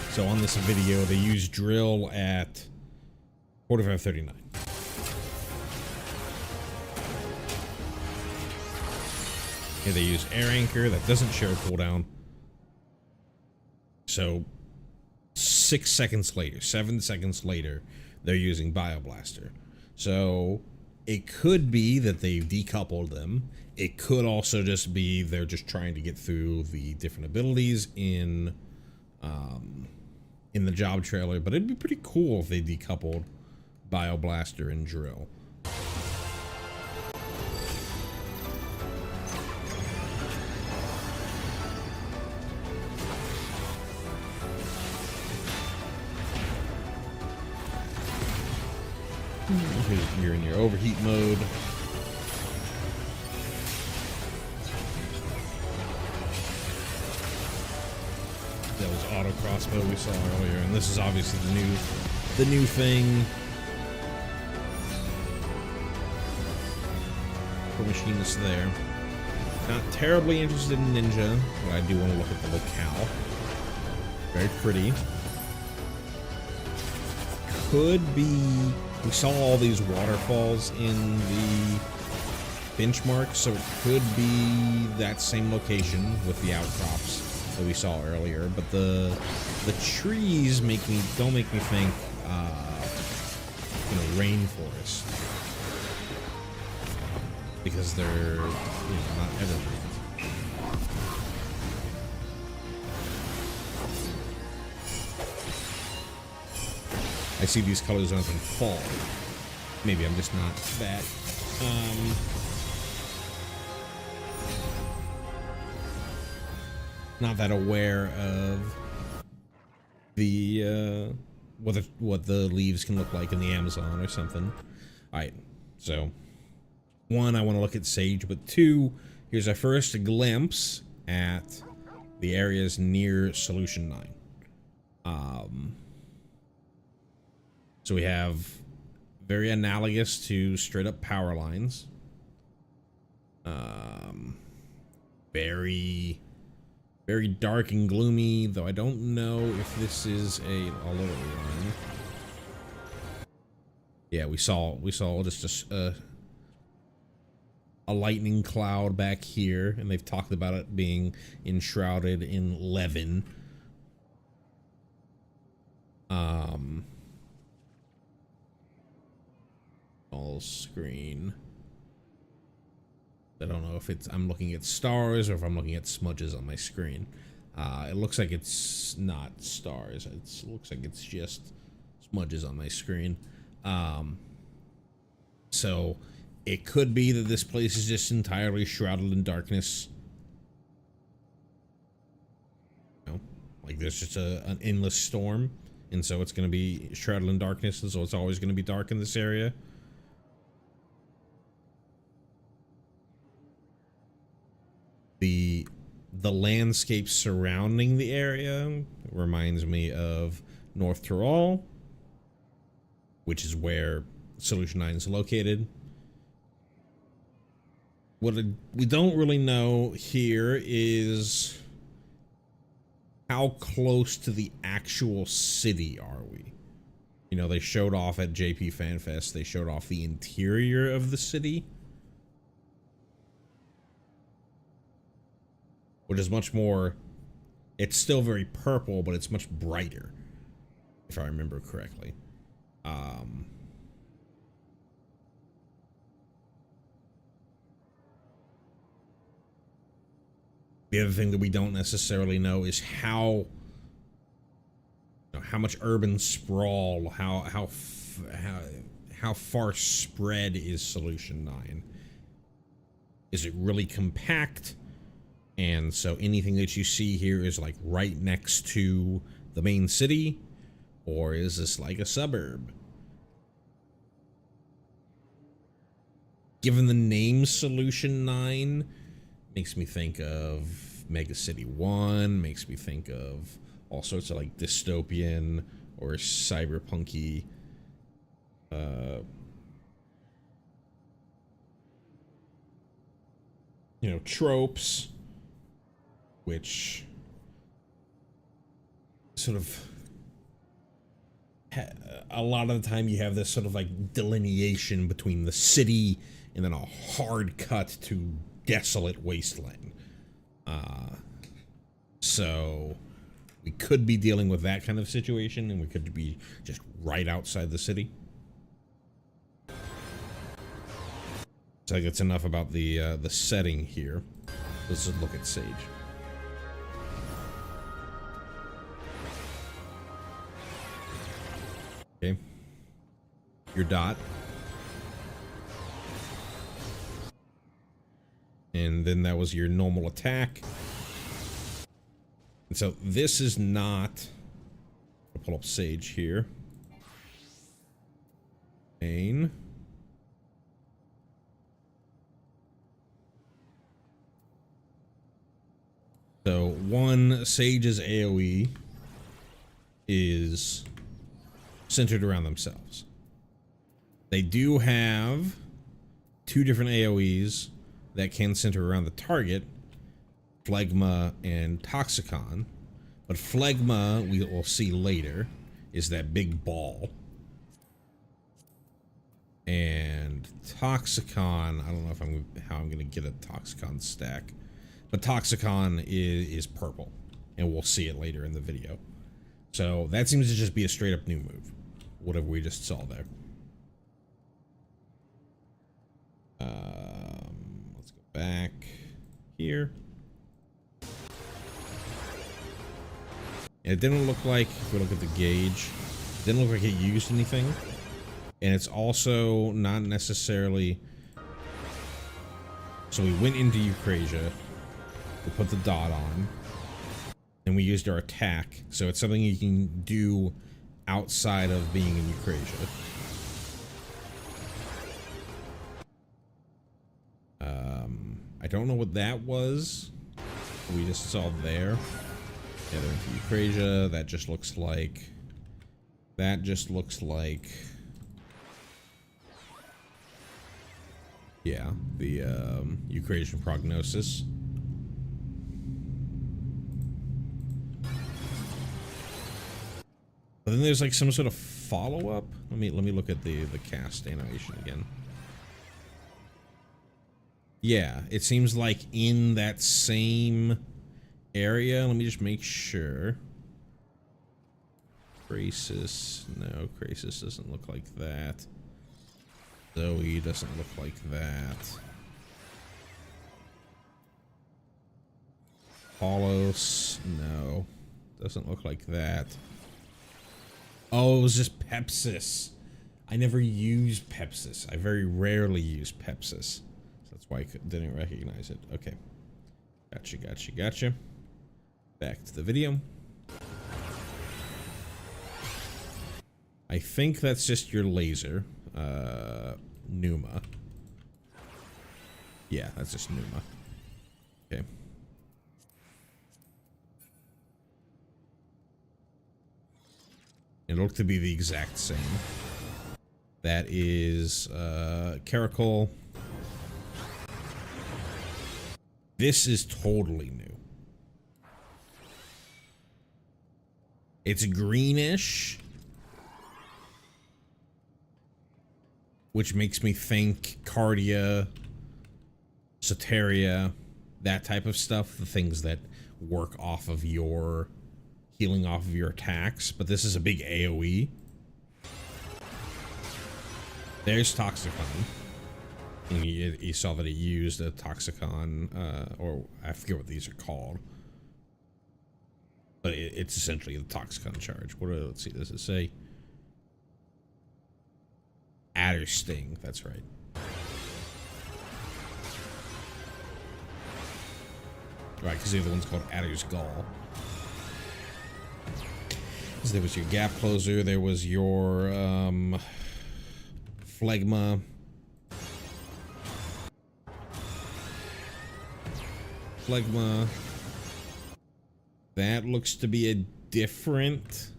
So on this video, they use drill at 4539. Here they use air anchor that doesn't share a cooldown. So 6 seconds later, 7 seconds later, they're using Bioblaster. So it could be that they've decoupled them. It could also just be they're just trying to get through the different abilities in the job trailer. But it'd be pretty cool if they decoupled Bioblaster and drill. You're in your overheat mode. That was auto crossbow we saw earlier, and this is obviously the new thing for machinists there. Not terribly interested in ninja, but I do want to look at the locale. Very pretty. Could be. We saw all these waterfalls in the benchmark, so it could be that same location with the outcrops that we saw earlier. But the trees don't make me think rainforest, because they're not evergreen. I see these colors on in fall. Maybe I'm just not that not that aware of the what the leaves can look like in the Amazon or something. Alright, so 1, I want to look at Sage, but 2, here's our first glimpse at the areas near Solution 9. So we have very analogous to straight up power lines. Very, very dark and gloomy, though I don't know if this is a little one. Yeah, we saw just a lightning cloud back here, and they've talked about it being enshrouded in Levin. All screen. I don't know if it's I'm looking at stars or if I'm looking at smudges on my screen. It looks like it's not stars. It looks like it's just smudges on my screen. So it could be that this place is just entirely shrouded in darkness. You know, like there's just an endless storm, and so it's going to be shrouded in darkness, and so it's always going to be dark in this area. The landscape surrounding the area reminds me of North Tyrol, which is where Solution 9 is located. What we don't really know here is how close to the actual city are we? You know, they showed off at JP Fan Fest, they showed off the interior of the city, which is much more, it's still very purple, but it's much brighter, if I remember correctly. The other thing that we don't necessarily know is how much urban sprawl, how far spread is Solution 9. Is it really compact? And so anything that you see here is like right next to the main city, or is this like a suburb? Given the name Solution 9, makes me think of Mega City 1, makes me think of all sorts of like dystopian or cyberpunky tropes, which sort of a lot of the time you have this sort of like delineation between the city and then a hard cut to desolate wasteland. So we could be dealing with that kind of situation, and we could be just right outside the city. So I think that's enough about the setting here. Let's just look at Sage. Okay, your dot, and then that was your normal attack. And so this is not, I'll pull up Sage here. Main. So one, Sage's AoE is centered around themselves. They do have two different AoEs that can center around the target, Phlegma and Toxicon. But Phlegma, we will see later, is that big ball. And Toxicon, I don't know how I'm going to get a Toxicon stack. But Toxicon is purple, and we'll see it later in the video. So that seems to just be a straight up new move, whatever we just saw there. Let's go back here. It didn't look like, if we look at the gauge, it didn't look like it used anything. And it's also not necessarily, so we went into Eucrasia, we put the dot on, and we used our attack. So it's something you can do outside of being in Eucrasia. I don't know what that was. We just saw there. Yeah, they're into Eucrasia. That just looks like Yeah, the Eucrasian prognosis. But then there's like some sort of follow-up. Let me look at the cast animation again. Yeah, it seems like in that same area. Let me just make sure. Crisis. No, Crisis doesn't look like that. Zoe doesn't look like that. Paulos. No. Doesn't look like that. Oh, it was just Pepsis. I never use Pepsis. I very rarely use Pepsis. That's why I didn't recognize it. Okay. Gotcha, gotcha, gotcha. Back to the video. I think that's just your laser. Numa. Yeah, that's just Numa. Okay. It looked to be the exact same. That is, Caracol. This is totally new. It's greenish, which makes me think Cardia, Soteria, that type of stuff, the things that work off of your healing off of your attacks, but this is a big AoE. There's Toxicon. And you saw that it used a Toxicon, or I forget what these are called. But it's essentially the Toxicon charge. Let's see, does it say? Adder Sting, that's right. Right, because the other one's called Adder's Gall. So there was your Gap Closer, there was your Phlegma. Phlegma. That looks to be a different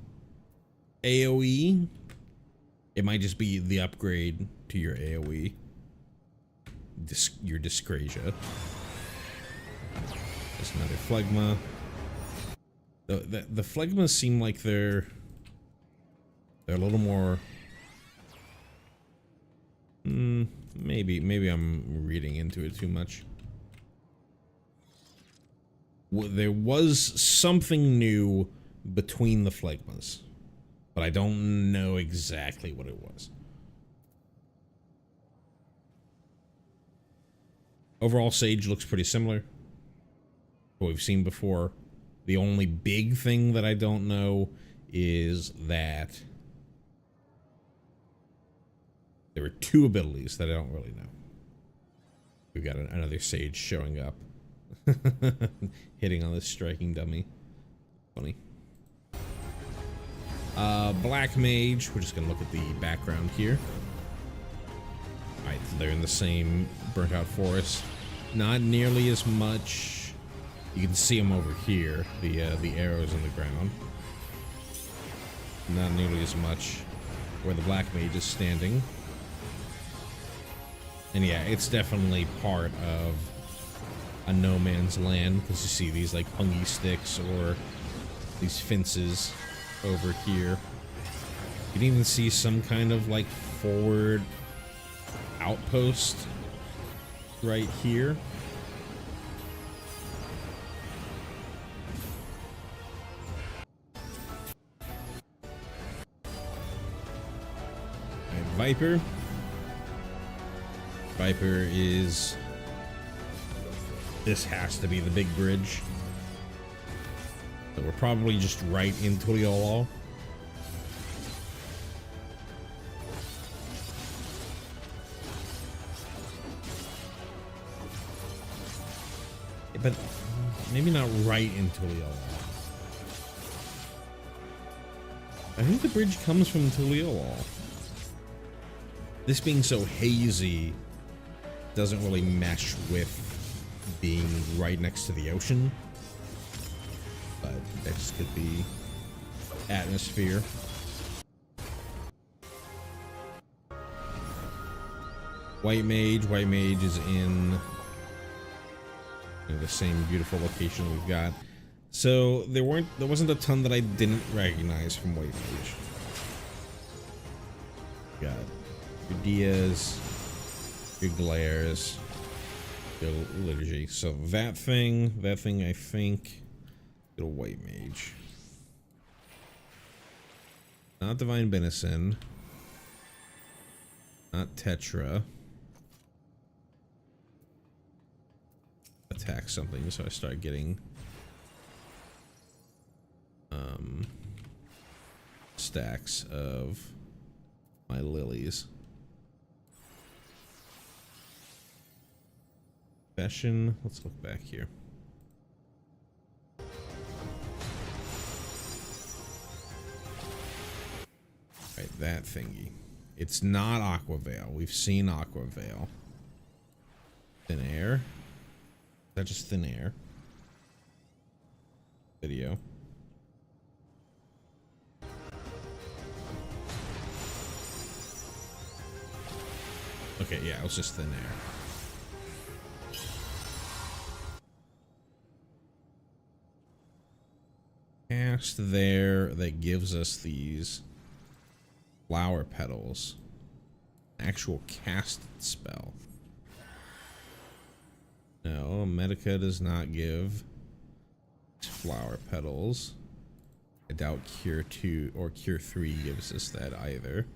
AoE. It might just be the upgrade to your AoE. Your Dyscrasia. There's another Phlegma. The Phlegmas seem like they're a little more... maybe I'm reading into it too much. There was something new between the Phlegmas, but I don't know exactly what it was. Overall, Sage looks pretty similar to what we've seen before. The only big thing that I don't know is that there were two abilities that I don't really know. We've got another Sage showing up. Hitting on this striking dummy. Funny. Black Mage. We're just gonna look at the background here. Alright, so they're in the same burnt out forest. Not nearly as much. You can see them over here. The arrows in the ground. Not nearly as much where the Black Mage is standing. And yeah, it's definitely part of a no man's land, because you see these like pungy sticks or these fences over here. You can even see some kind of like forward outpost right here. And Viper. Viper is... This has to be the big bridge. So we're probably just right in Tuliolol. But maybe not right in Tuliolol. I think the bridge comes from Tuliolol. This being so hazy doesn't really mesh with being right next to the ocean, but that just could be atmosphere. White Mage. White Mage is in the same beautiful location we've got. So there wasn't a ton that I didn't recognize from White Mage. Got your Dias, your Glares, your Liturgy. So that thing I think, get a White Mage. Not Divine Benison. Not Tetra. Attack something, so I start getting stacks of my lilies. Fashion, let's look back here. Right, that thingy. It's not Aqua Veil. We've seen Aqua Veil. Thin Air. Is that just Thin Air? Video. Okay, yeah, it was just Thin Air. Cast there that gives us these flower petals. Actual casted spell. No, Medica does not give flower petals. I doubt Cure 2 or Cure 3 gives us that either.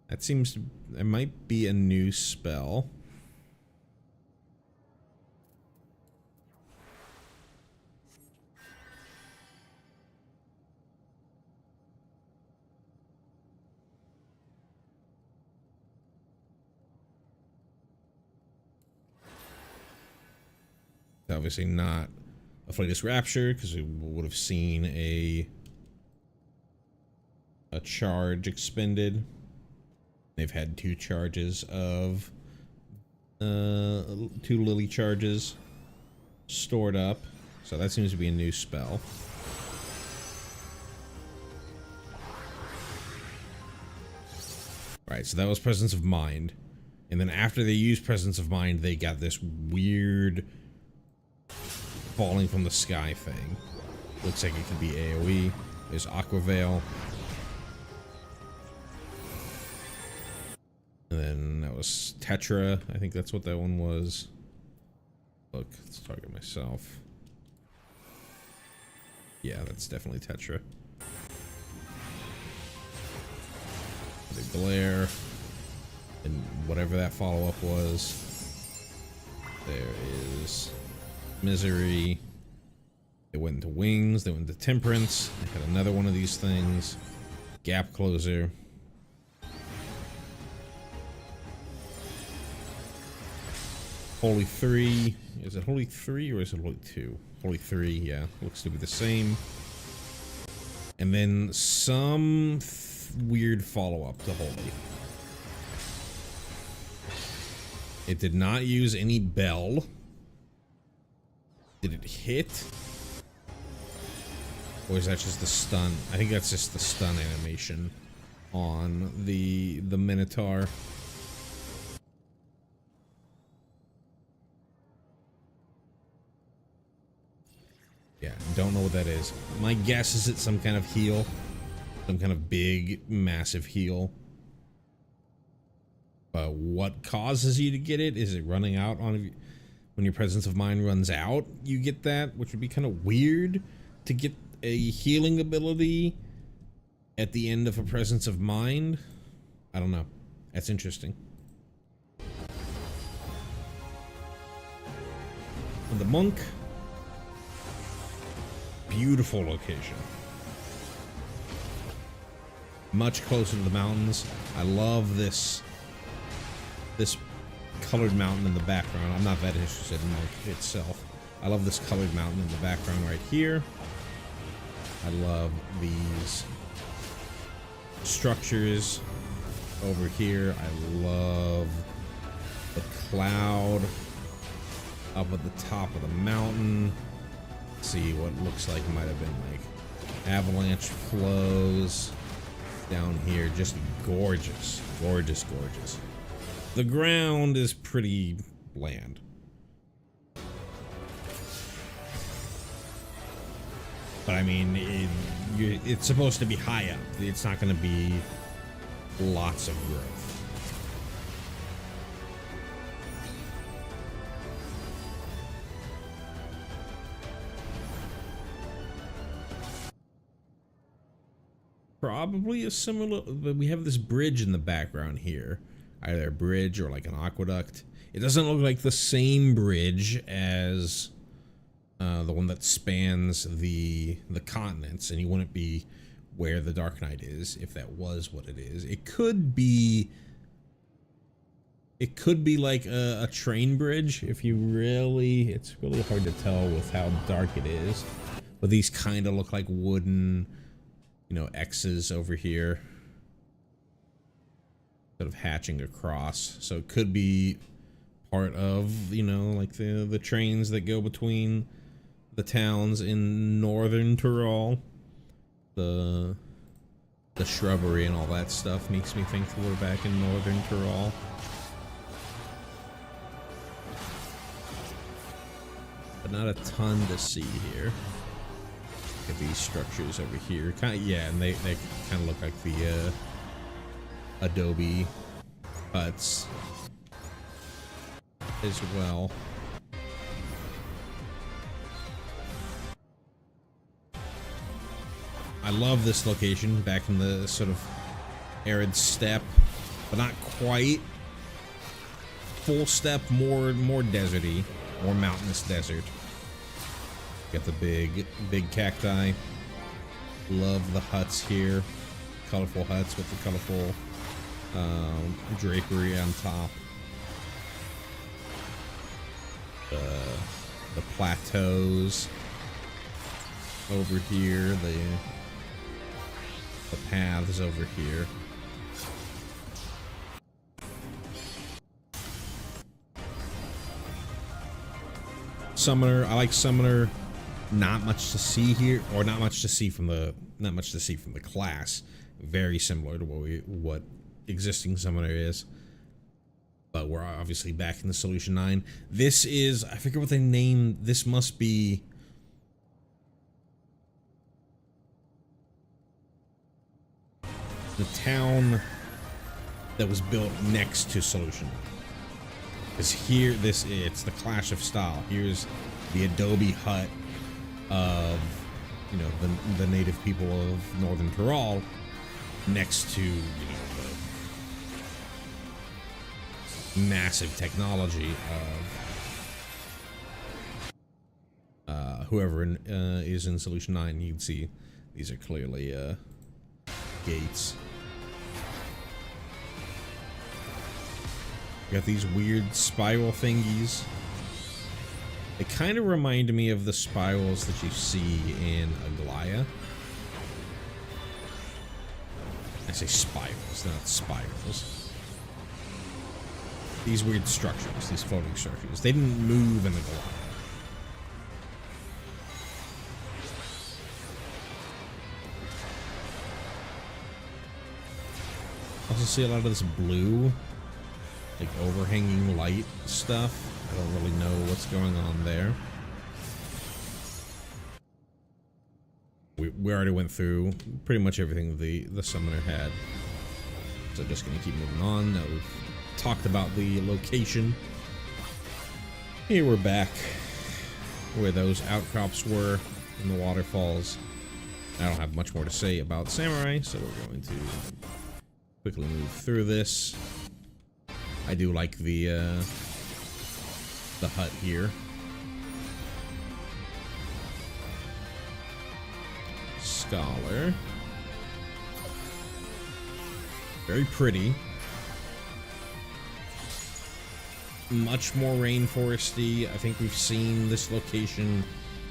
That seems to... It might be a new spell. Obviously not a Flatus Rapture, because we would have seen a charge expended. They've had 2 charges of 2 Lily charges stored up, so that seems to be a new spell. Right, so that was Presence of Mind, and then after they used Presence of Mind, they got this weird falling from the sky thing. Looks like it could be AoE. There's Aqua Veil. And then that was Tetra. I think that's what that one was. Look, let's target myself. Yeah, that's definitely Tetra. The Glare. And whatever that follow-up was. There is Misery. They went into Wings. They went into Temperance. They had another one of these things. Gap Closer. Holy 3. Is it Holy 3 or is it Holy 2? Holy 3, yeah. Looks to be the same. And then some weird follow-up to Holy. It did not use any bell. Did it hit? Or is that just the stun? I think that's just the stun animation on the Minotaur. Yeah, don't know what that is. My guess is it's some kind of heal. Some kind of big, massive heal. What causes you to get it? Is it running out on... When your Presence of Mind runs out, you get that, which would be kind of weird to get a healing ability at the end of a Presence of Mind. I don't know. That's interesting. And the Monk. Beautiful location. Much closer to the mountains. I love this colored mountain in the background. I'm not that interested in Monk itself. I love this colored mountain in the background right here. I love these structures over here. I love the cloud up at the top of the mountain. Let's see what looks like might have been like avalanche flows down here. Just gorgeous, gorgeous, gorgeous. The ground is pretty bland. But I mean, it's supposed to be high up. It's not going to be lots of growth. Probably a similar, but we have this bridge in the background here. Either a bridge or like an aqueduct. It doesn't look like the same bridge as the one that spans the continents, and you wouldn't be where the Dark Knight is if that was what it is. It could be like a train bridge if you really, it's really hard to tell with how dark it is. But these kind of look like wooden, you know, X's over here, sort of hatching across. So it could be part of, you know, like the trains that go between the towns in northern Tyrol. The shrubbery and all that stuff makes me think that we're back in northern Tyrol. But not a ton to see here. Look at these structures over here. Kind of, yeah, and they kind of look like the adobe huts as well. I love this location, back in the sort of arid steppe, but not quite full steppe, more deserty, more mountainous desert. Got the big cacti. Love the huts here, colorful huts with the colorful drapery on top. The plateaus over here, the paths over here. Summoner, I like Summoner. Not much to see here, or not much to see from the class. Very similar to what existing Summoner is. But we're obviously back in the Solution 9. This is, I forget what they named, this must be the town that was built next to Solution 9. Because here, it's the clash of style. Here's the adobe hut of, you know, the native people of Northern Tyrol next to, you know, the massive technology of whoever is in Solution 9. You can see these are clearly gates. Got these weird spiral thingies. They kind of remind me of the spirals that you see in Aglaya. I say spirals, not spirals. These weird structures, these floating structures. They didn't move in Aglaya. Also see a lot of this blue, like overhanging light stuff. I don't really know what's going on there. We already went through pretty much everything the Summoner had. So just gonna keep moving on. Now we've talked about the location. Here we're back where those outcrops were in the waterfalls. I don't have much more to say about Samurai, so we're going to quickly move through this. I do like the hut here. Scholar. Very pretty. Much more rainforesty. I think we've seen this location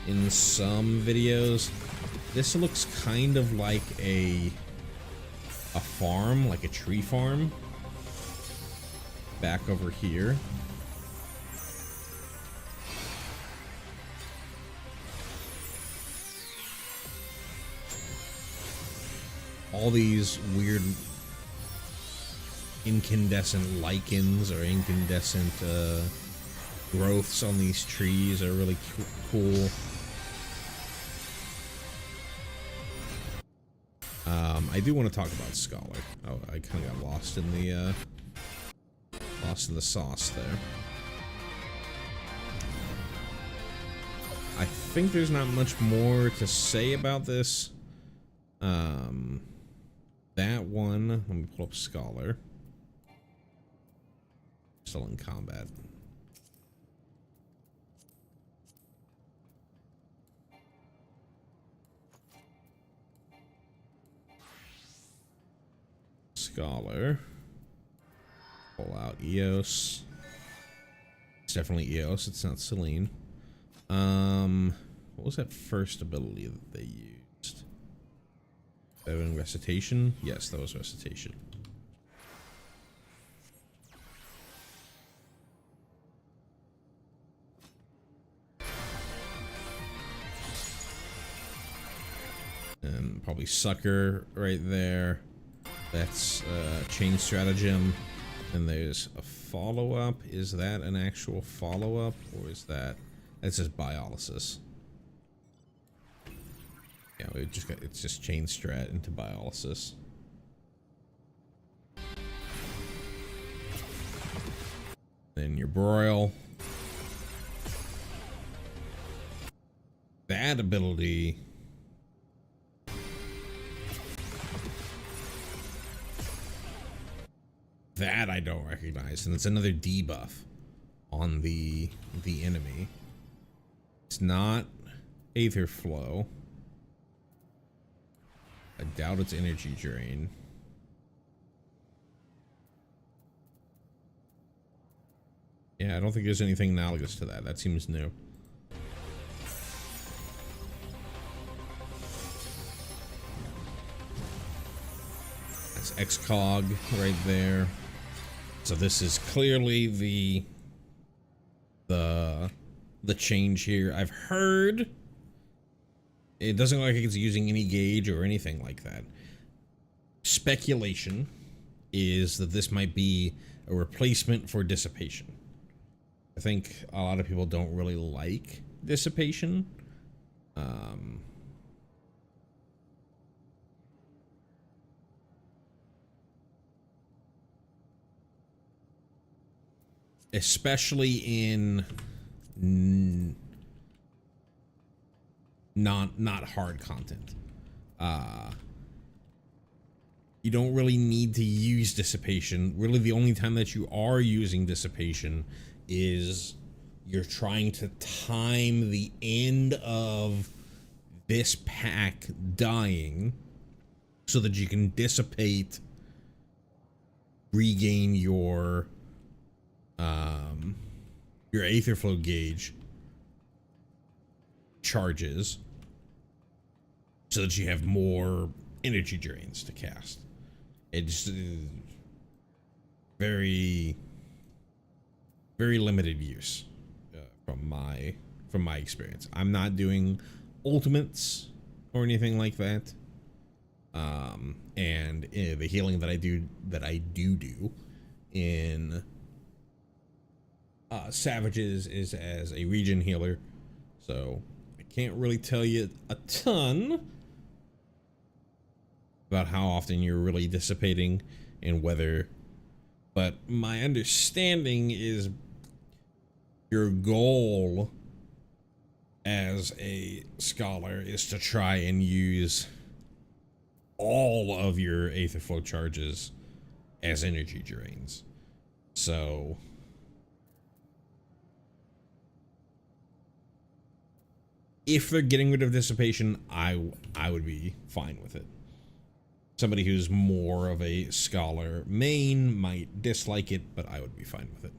in some videos. This looks kind of like a farm, like a tree farm. Back over here. All these weird incandescent lichens or incandescent growths on these trees are really cool. I do want to talk about Scholar. Oh, I kind of got lost in the sauce there. I think there's not much more to say about this. That one, let me pull up Scholar. Still in combat. Scholar. Pull out Eos. It's definitely Eos, it's not Selene. What was that first ability that they used? Having Recitation? Yes, that was Recitation. And probably Sucker right there. That's Chain Stratagem. And there's a follow-up. Is that an actual follow-up? Or is that... It's just Biolysis. Yeah, we just got, it's just Chain Strat into Biolysis. Then your Broil. That ability... That I don't recognize, and it's another debuff on the enemy. It's not Aether Flow. I doubt it's Energy Drain. Yeah, I don't think there's anything analogous to that. That seems new. That's Excog right there. So this is clearly the change here. I've heard it doesn't look like it's using any gauge or anything like that. Speculation is that this might be a replacement for Dissipation. I think a lot of people don't really like Dissipation. Especially in not hard content. You don't really need to use Dissipation. Really, the only time that you are using Dissipation is you're trying to time the end of this pack dying so that you can dissipate, regain your Aether Flow gauge charges so that you have more energy drains to cast. It's very limited use from my experience. I'm not doing ultimates or anything like that. And the healing that I do in Savages is as a regen healer, so I can't really tell you a ton about how often you're really dissipating and whether, but my understanding is your goal as a scholar is to try and use all of your Aether Flow charges as energy drains. So if they're getting rid of Dissipation, I would be fine with it. Somebody who's more of a scholar main might dislike it, but I would be fine with it.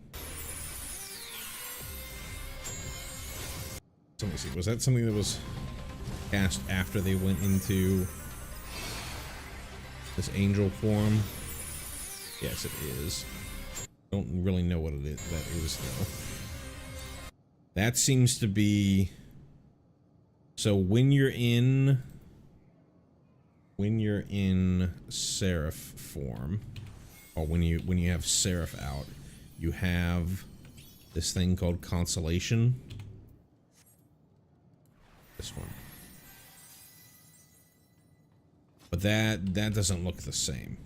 So let me see, was that something that was cast after they went into this angel form? Yes, it is. Don't really know what it is, that is though. That seems to be... So when you're in Seraph form, or when you have Seraph out, you have this thing called Consolation. This one. But that doesn't look the same.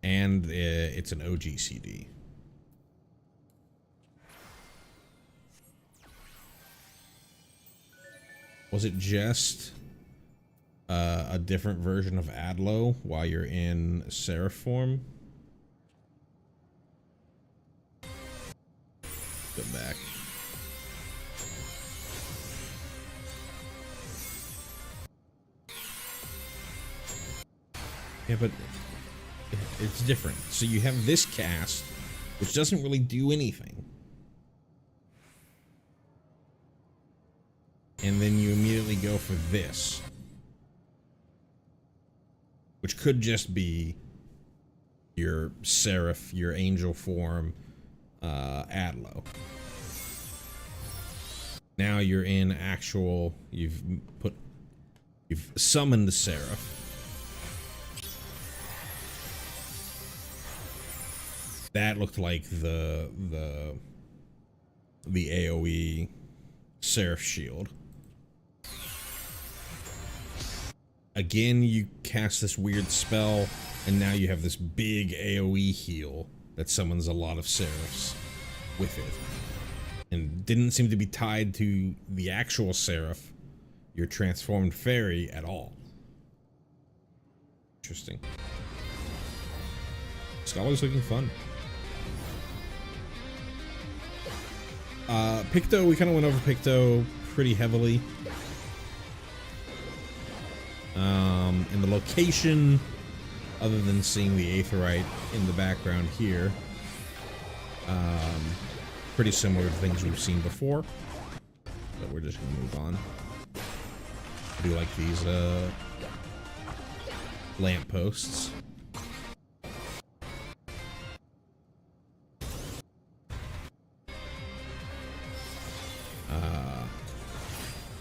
And it's an OG CD. Was it just a different version of Adlo while you're in Seraph form? Go back. Yeah, but it's different. So you have this cast, which doesn't really do anything. And then you immediately go for this, which could just be your Seraph, your angel form, Adlo. Now you're in actual, you've summoned the Seraph. That looked like the AoE Seraph shield. Again, you cast this weird spell, and now you have this big AoE heal that summons a lot of Seraphs with it. And didn't seem to be tied to the actual Seraph, your transformed fairy, at all. Interesting. Scholar's looking fun. Picto, we kind of went over Picto pretty heavily. And the location, other than seeing the Aetheryte in the background here, pretty similar to things we've seen before. But we're just gonna move on. I do like these lampposts.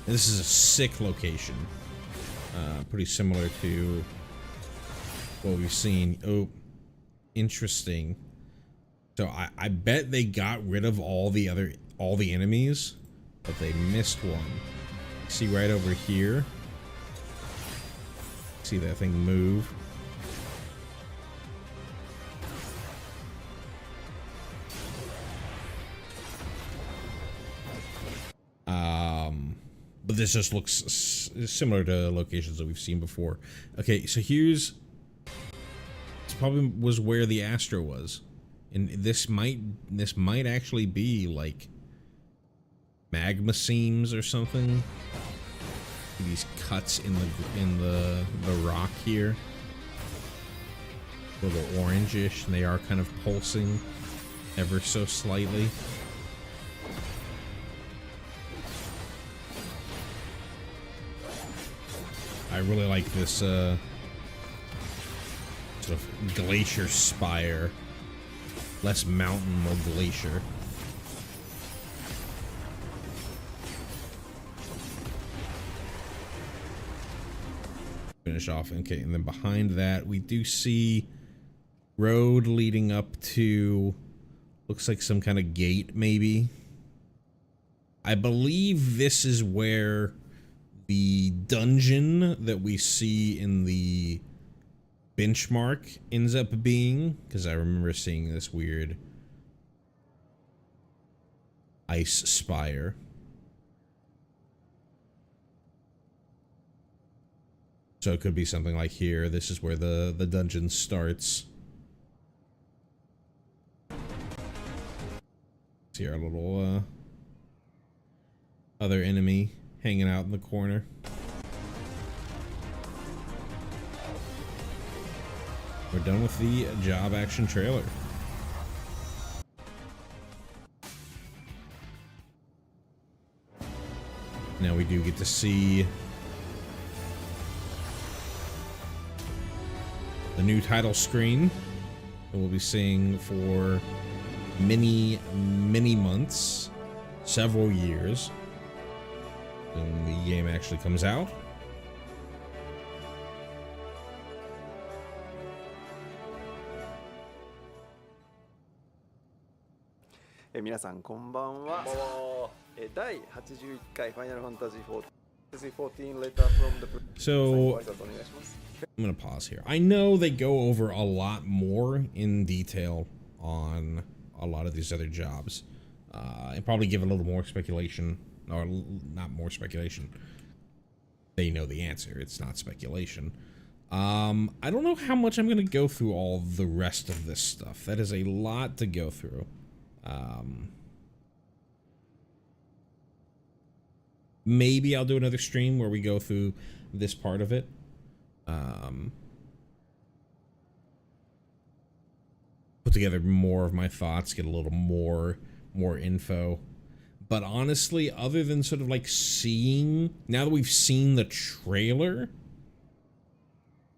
This is a sick location. Pretty similar to what we've seen. Oh, interesting. So I bet they got rid of all the enemies, but they missed one. See right over here? See that thing move? But this just looks similar to locations that we've seen before. Okay, so here's... This probably was where the Astro was. And this might actually be like magma seams or something. These cuts in the rock here. A little orangish, and they are kind of pulsing ever so slightly. I really like this sort of glacier spire. Less mountain, more glacier. Finish off. Okay, and then behind that we do see road leading up to, looks like some kind of gate maybe. I believe this is where the dungeon that we see in the benchmark ends up being, because I remember seeing this weird ice spire. So it could be something like here. This is where the dungeon starts. See our little other enemy hanging out in the corner. We're done with the job action trailer. Now we do get to see the new title screen that we'll be seeing for many months, several years, when the game actually comes out. 皆さんこんばんは。第81回ファイナルファンタジー14 letter from the So I'm gonna pause here. I know they go over a lot more in detail on a lot of these other jobs, and probably give a little more speculation, or not more speculation. They know the answer. It's not speculation. I don't know how much I'm gonna go through all the rest of this stuff. That is a lot to go through. Maybe I'll do another stream where we go through this part of it. Put together more of my thoughts, get a little more info. But honestly, other than sort of like seeing, now that we've seen the trailer,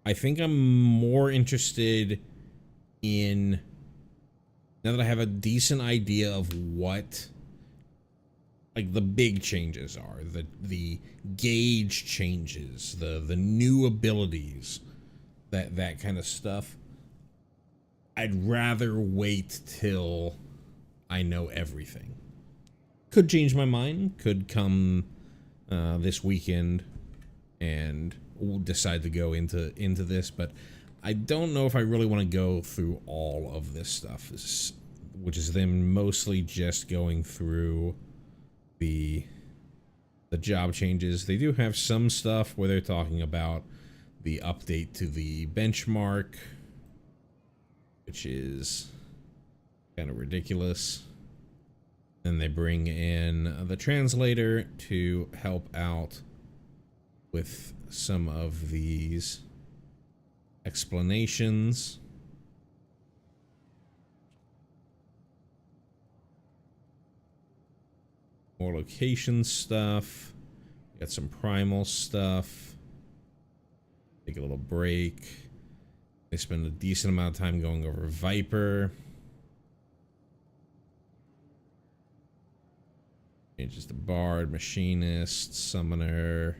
I think I'm more interested in, now that I have a decent idea of what like the big changes are, the gauge changes, the new abilities, that kind of stuff. I'd rather wait till I know everything. Could change my mind, could come this weekend and decide to go into this, but I don't know if I really want to go through all of this stuff, which is them mostly just going through the job changes. They do have some stuff where they're talking about the update to the benchmark, which is kind of ridiculous. Then they bring in the translator to help out with some of these explanations. More location stuff. Got some primal stuff. Take a little break. They spend a decent amount of time going over Viper. Changes to Bard, Machinist, Summoner,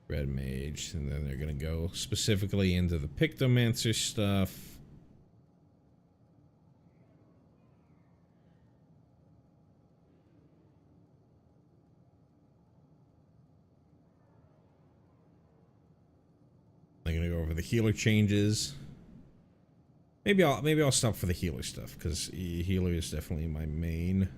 Red Mage, and then they're gonna go specifically into the Pictomancer stuff. I'm gonna go over the healer changes. Maybe I'll stop for the healer stuff, because healer is definitely my main.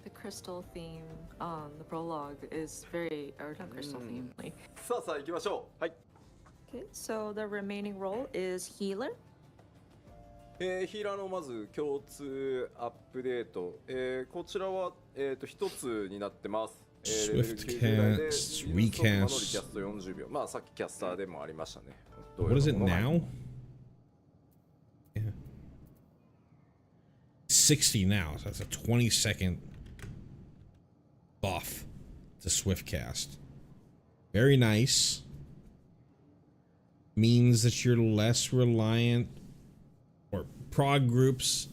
The crystal theme on the prologue is very, or not crystal theme, like. さあ行きましょう。はい。 Okay, so the remaining role is healer. ヒーラーのまず共通アップデート。こちらは一つになってます。Swift cast, recast. What is it now? Yeah. 60 now, so that's a 20-second buff to swift cast. Very nice. Means that you're less reliant, or prog groups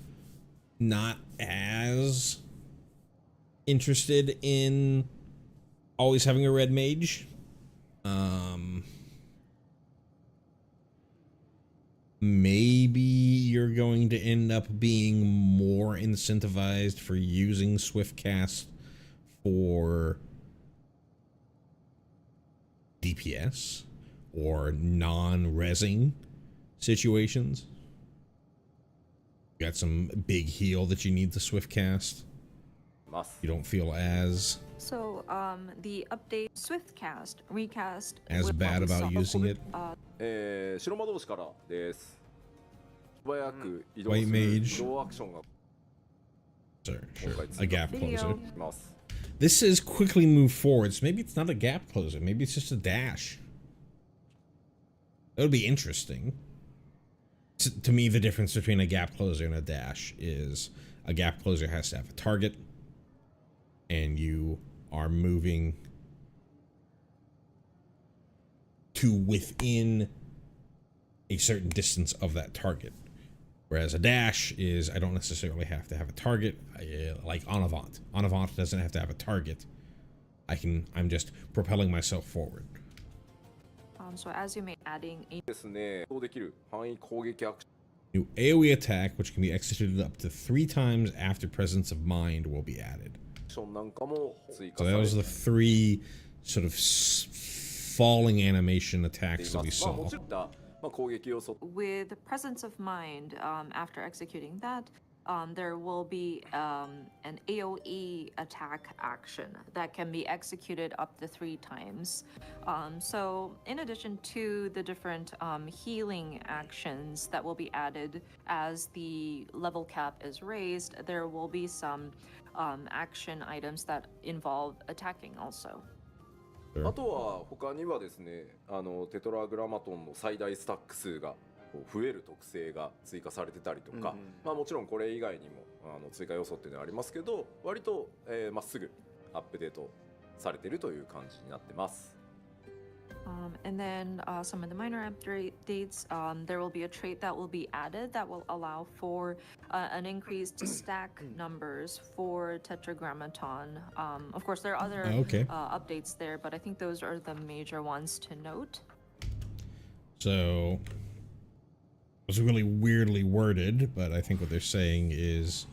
not as interested in always having a red mage. Maybe you're going to end up being more incentivized for using Swiftcast for DPS or non-resing situations. You got some big heal that you need to Swiftcast. You don't feel as So, the update Swiftcast, recast. as bad about using it. 白魔導士からです。素早く移動 White する mage. 移動アクションが Sure, 今 sure. 回 A gap closer. きます。 This says quickly move forwards. Maybe it's not a gap closer. Maybe it's just a dash. That would be interesting. To me, the difference between a gap closer and a dash is a gap closer has to have a target, and you are moving to within a certain distance of that target. Whereas a dash is, I don't necessarily have to have a target, like en avant. En avant doesn't have to have a target. I'm just propelling myself forward. So as you may adding a ですね、できる範囲攻撃アクシ New AoE attack, which can be executed up to 3 times after presence of mind, will be added. ョンなんかも追加 So され those て are the 3 sort of falling animation い attacks ま that we す。まあも saw. ちろん、攻撃要素 with presence of mind. After executing that, there will be an AOE attack action that can be executed up to 3 times. So, in addition to the different healing actions that will be added as the level cap is raised, there will be some action items that involve attacking also. あとは他にはですね、テトラグラマトンの最大スタック数が増える特性が追加されてたりとか、まあもちろんこれ以外にも追加要素っていうのはありますけど、割とまっすぐアップデートされているという感じになってます。And then some of the minor updates, there will be a trait that will be added that will allow for an increased stack numbers for Tetragrammaton. Of course, there are other updates there, but I think those are the major ones to note. So, it was really weirdly worded, but I think what they're saying is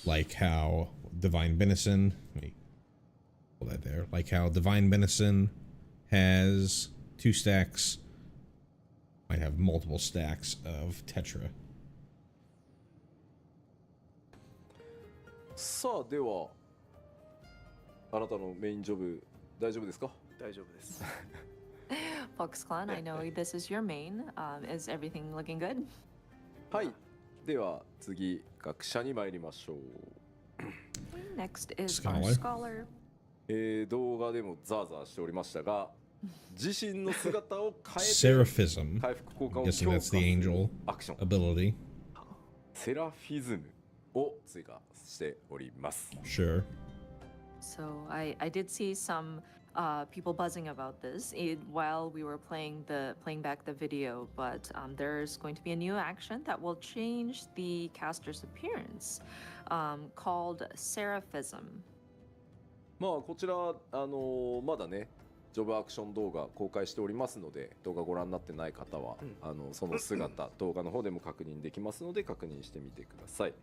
like how Divine Benison, let me pull that there, like how Divine Benison has 2 stacks, might have multiple stacks of Tetra. さあではあなたのメインジョブ大丈夫ですか？大丈夫です。Fox Clan, I know this is your main. Is everything looking good? はい。では次学者に参りましょう。Next is our Scholar. scholar. 動画でもザーザーしておりましたが、自身の姿を変えて Seraphism. 回復効果を Guessing 強化 that's す the る angel アクション ability. セラフィズムを追加しております。 Sure. So I did see some people buzzing about this while we were playing back the video, but there's going to be a new action that will change the caster's appearance, called Seraphism. まあこちらまだねジョブアクション動画公開しておりますので、動画ご覧になってない方は、その姿動画の方でも確認できますので確認してみてください。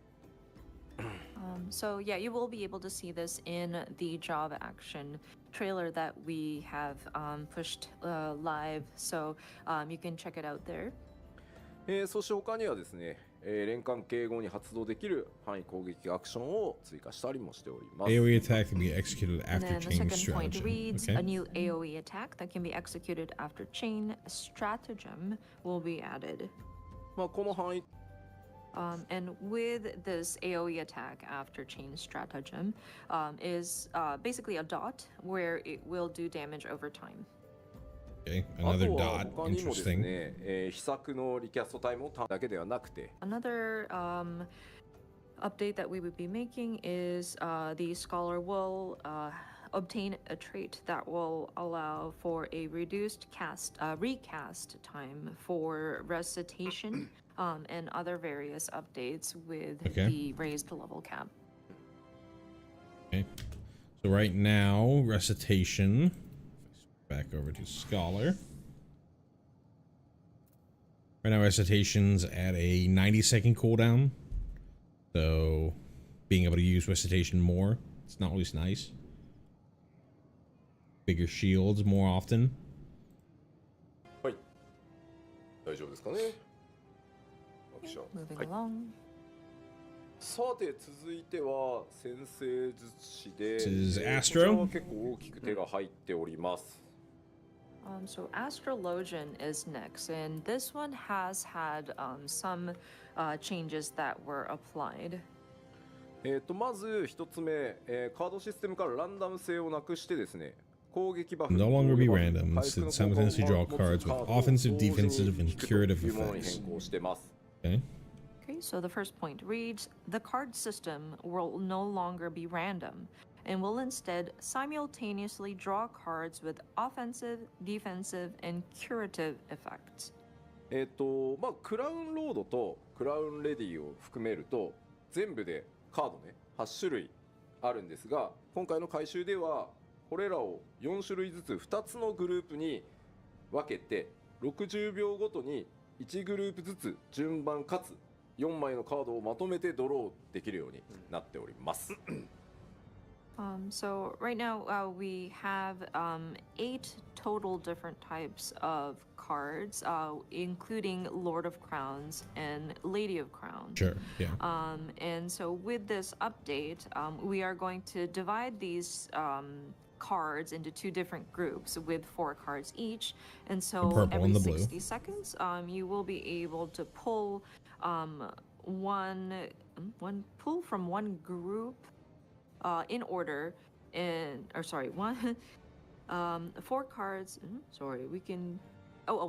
So yeah, you will be able to see this in the job action trailer that we have pushed live, so you can check it out there. そして他にはですね、連関係後に発動できる範囲攻撃アクションを追加したりもしております。 AoE attack can be executed And after then the chain second point stratagem. reads, Okay. a new AoE attack that can be executed after chain stratagem will be added. まあこの範囲 And with this AoE attack after chain stratagem is basically a dot where it will do damage over time. Okay. あ Another とは dot. 他にもです Interesting. ね、秘策のリキャストタイムをだけではなくて、 Another update that we would be making is the scholar will obtain a trait that will allow for a reduced recast time for recitation and other various updates with the raised level cap. Okay. So right now, recitation. Back over to Scholar. Right now, recitation's at a 90-second cooldown. So, being able to use recitation more, it's not always nice. Bigger shields more often. はい。大丈夫ですかね。アクション Moving はい。 along. さて続いては先生術師で、 This is こちら Astro. は結構大きく手が入っております。 So Astrologian is next, and this one has had some changes that were applied. まず一つ目、カードシステムからランダム性をなくしてですね、攻撃バフ No longer be 攻撃バフ random. 回復の Instead, 効果を simultaneously draw 持つ cards with カードを offensive, 同時に defensive, and 引くと curative いうものに effects. 変更してます。 Okay. Okay, so the first point reads, the card system will no longer be random and will instead simultaneously draw cards with offensive, defensive, and curative effects. まあクラウンロードとクラウンレディを含めると全部でカードね8種類あるんですが、今回の回収ではこれらを4種類ずつ2つのグループに分けて60秒ごとに1グループずつ順番かつ4枚のカードをまとめてドローできるようになっております。So right now we have 8 total different types of cards, including Lord of Crowns and Lady of Crowns. Sure, yeah. And so with this update, we are going to divide these cards into 2 different groups with 4 cards each. And so purple every and the 60 blue. seconds, you will be able to pull one from one group in order, one 4 cards. Sorry, we can.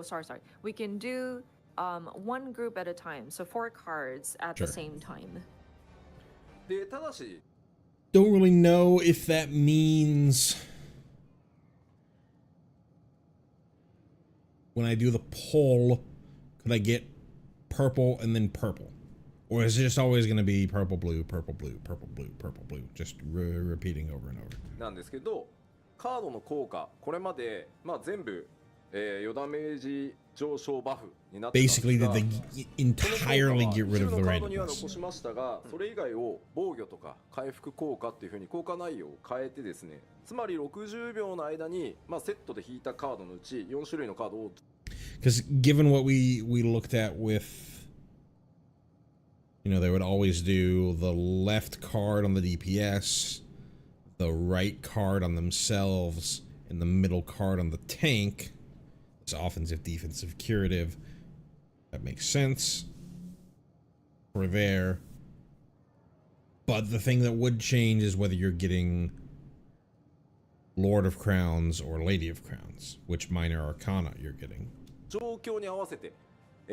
Sorry. We can do one group at a time, so 4 cards at the Sure. same time. でただし Don't really know if that means when I do the pull, could I get purple and then purple? Or is it just always going to be purple, blue, purple, blue, purple, blue, purple, blue, just repeating over and over? なんですけど、カードの効果これまで全部、4ダメージ上昇バフになってたんですが Basically, did they entirely get rid of the 一部のカードには残 randomness? しましたが、それ以外を防御とか回復効果っていう風に効果内容を変えてですね、つまり60秒の間に、セットで引いたカードのうち4種類のカードを Because given what we looked at with, they would always do the left card on the DPS, the right card on themselves, and the middle card on the tank. It's offensive, defensive, curative. That makes sense. We're there. But the thing that would change is whether you're getting Lord of Crowns or Lady of Crowns, which minor arcana you're getting. 状況に合わせて、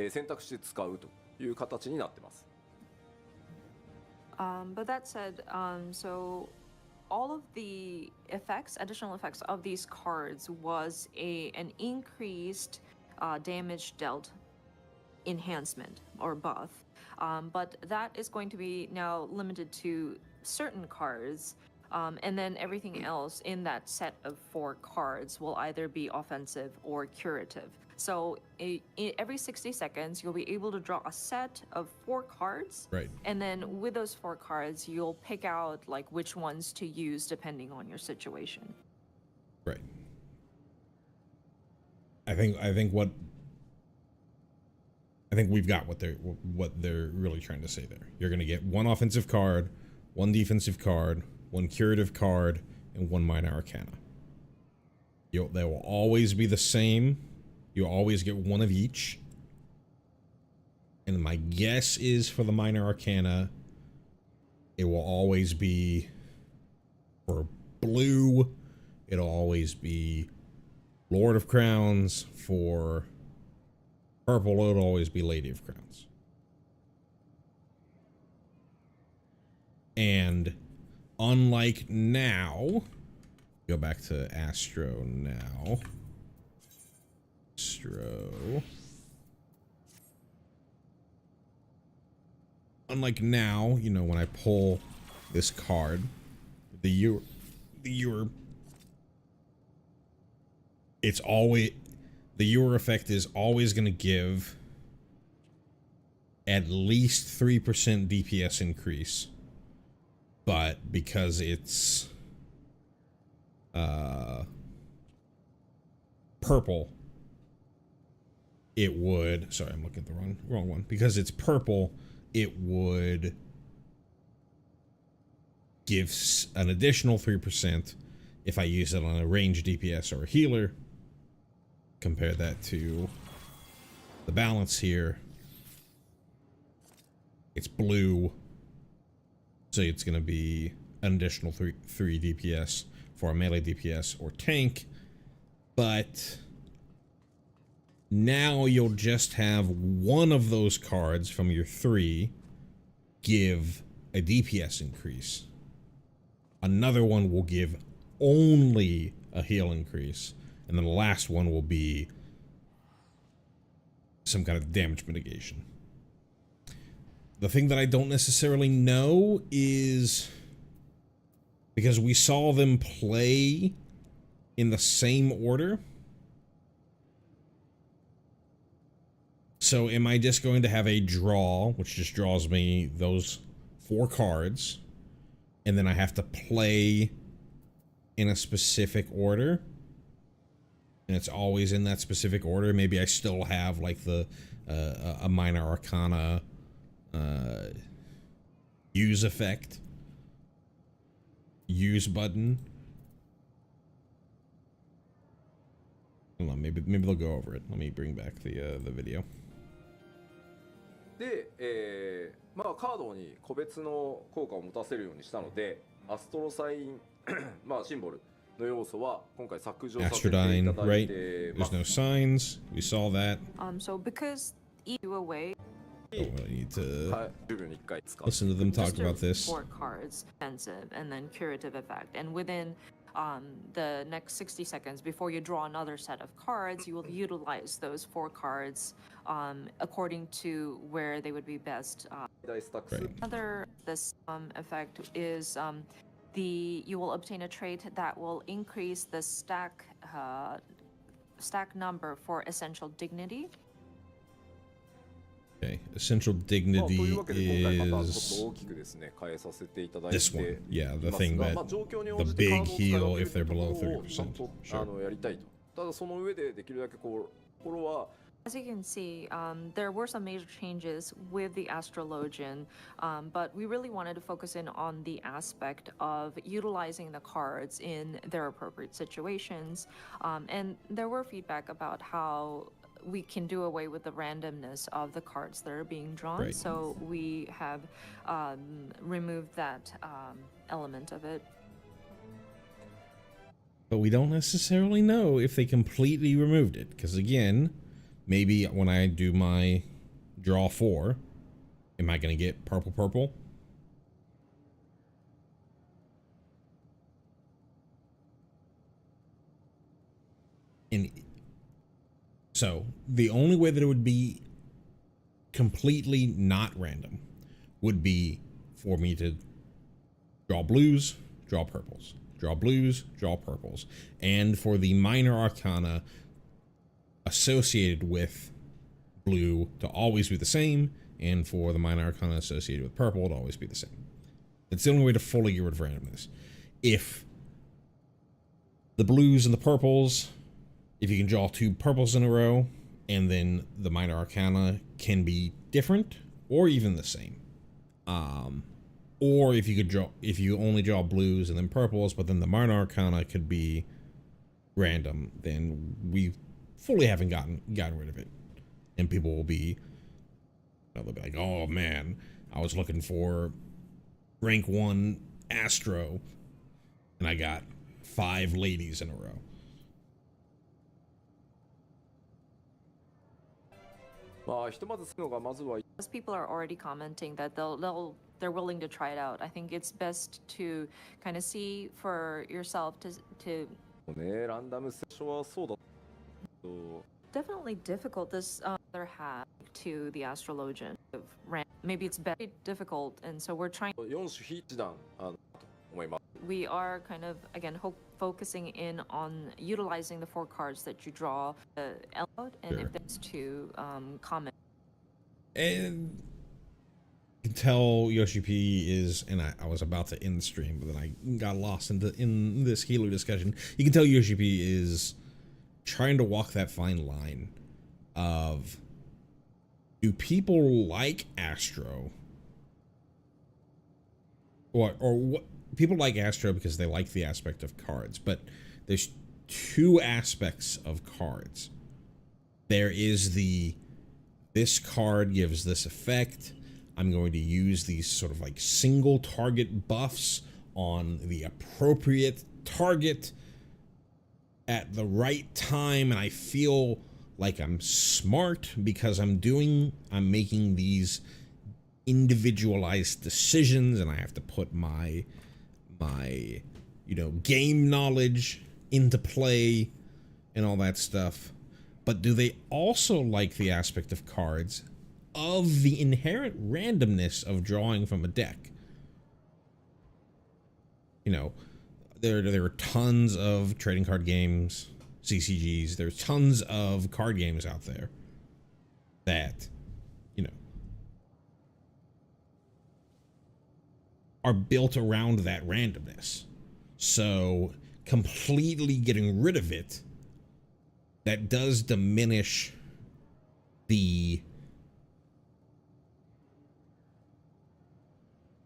選択して使うという形になってます。But that said, so all of the additional effects of these cards was an increased damage dealt enhancement or buff. But that is going to be now limited to certain cards. And then everything else in that set of 4 cards will either be offensive or curative. So every 60 seconds, you'll be able to draw a set of 4 cards. Right. And then with those 4 cards, you'll pick out like which ones to use depending on your situation. Right. I think we've got what they're really trying to say there. You're going to get 1 offensive card, 1 defensive card, 1 curative card, and 1 minor arcana. They will always be the same. You always get 1 of each. And my guess is for the minor arcana, it will always be for blue. It'll always be Lord of Crowns. For purple, it'll always be Lady of Crowns. And unlike now, go back to Astro now. Unlike now, when I pull this card, the Ewer, it's always, the Ewer effect is always going to give at least 3% DPS increase, but because it's purple, it would, sorry, I'm looking at the wrong one. Because it's purple, it would give an additional 3% if I use it on a ranged DPS or a healer. Compare that to the balance here. It's blue, so it's going to be an additional 3 DPS for a melee DPS or tank, but now you'll just have 1 of those cards from your 3 give a DPS increase. Another one will give only a heal increase, and then the last one will be some kind of damage mitigation. The thing that I don't necessarily know is, because we saw them play in the same order, So am I just going to have a draw, which just draws me those 4 cards, and then I have to play in a specific order, and it's always in that specific order? Maybe I still have like the a minor arcana use effect, use button. Hold on, maybe they'll go over it. Let me bring back the video. で、まあ、カードに個別の効果を持たせるようにしたので、アストロサインまあシンボルの要素は今回削除させていただい Astrodyne, て right? ます。 There's no signs. We saw that. So because you away, Oh, I need to はい、10秒に1回使う。 listen to them talk just about this. 4 cards, defensive, and then curative effect. And within the next 60 seconds, before you draw another set of cards, you will utilize those 4 cards according to where they would be best. 大スタックス Right. Another this effect is you will obtain a trait that will increase the stack number for essential dignity. Okay, essential まあ、と dignity いうわけで今回またちょっ is と大きくですね変えさせていただいて this one. い Yeah, the ます thing が、 that まあ、状況に応 the じてカ big ードを使い heal 分け if they're るとこ below ろをちゃん 30%. と Sure. やりたいと。ただその上でできるだけこれは As you can see, there were some major changes with the Astrologian, but we really wanted to focus in on the aspect of utilizing the cards in their appropriate situations. And there were feedback about how we can do away with the randomness of the cards that are being drawn. Right. So we have removed that element of it. But we don't necessarily know if they completely removed it, because again, maybe when I do my draw 4, am I going to get purple? And so the only way that it would be completely not random would be for me to draw blues, draw purples, draw blues, draw purples, and for the minor arcana associated with blue to always be the same, and for the minor arcana associated with purple to always be the same. That's the only way to fully get rid of randomness. If the blues and the purples, if you can draw 2 purples in a row, and then the minor arcana can be different or even the same. Or if you only draw blues and then purples, but then the minor arcana could be random, then we fully haven't gotten rid of it. And people will be, they'll be like, oh man, I was looking for rank 1 Astro, and I got 5 ladies in a row. As people are already commenting that they're willing to try it out, I think it's best to kind of see for yourself to ね、ランダムセッションはそうだと definitely difficult this other half to the Astrologian of maybe it's very difficult, and so we're trying 4種非一段と思います。 we are kind of again focusing in on utilizing the 4 cards that you draw out, and Sure. if there's to comment. And you can tell Yoshi P is, and I was about to end the stream, but then I got lost in this healer discussion. You can tell Yoshi P is trying to walk that fine line of, do people like Astro, or what? People like Astro because they like the aspect of cards, but there's 2 aspects of cards. There is this card gives this effect. I'm going to use these sort of like single target buffs on the appropriate target at the right time, and I feel like I'm smart because I'm making these individualized decisions, and I have to put my game knowledge into play and all that stuff. But do they also like the aspect of cards of the inherent randomness of drawing from a deck? There are tons of trading card games, CCGs, there's tons of card games out there. that, you know, are built around that randomness. So completely getting rid of it, that does diminish the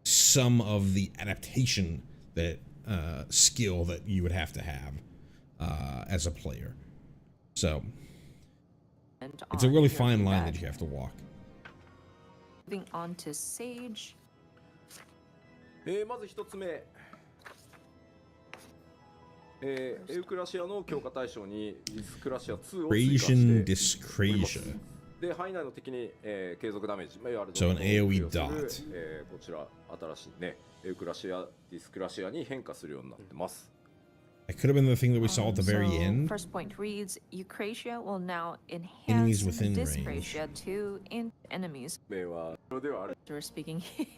some of the adaptation that skill that you would have to have as a player. So it's a really fine line that you have to walk. Moving on to Sage. まず一つ目、エウクラシアの強化対象にディスクラシア2を追加しております。 Dyscrasia. で、範囲内の敵に、継続ダメージ、いわゆる So an AoE こ dot. ちら新しいね、エウクラシア、ディスクラシアに変化するようになってます。 That could have been the thing that we saw at the very So, end. First point reads, Eucrasia will now Enemies enhance within Dyscrasia to enemies. 名はではある。 We're speaking here.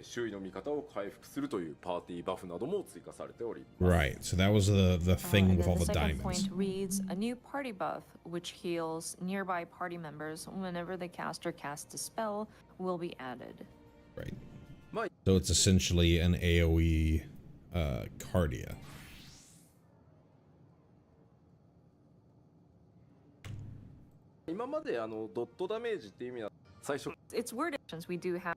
周囲の味方を回復するというパーティーバフなども追加されております。 Right. So that was the thing And with then all the the second diamonds. point reads, a new party buff which heals nearby party members whenever the caster casts a spell will be added. Right. まあ So it's essentially an AoE Cardia. 今までドットダメージっていう意味は最初 It's word actions we do have.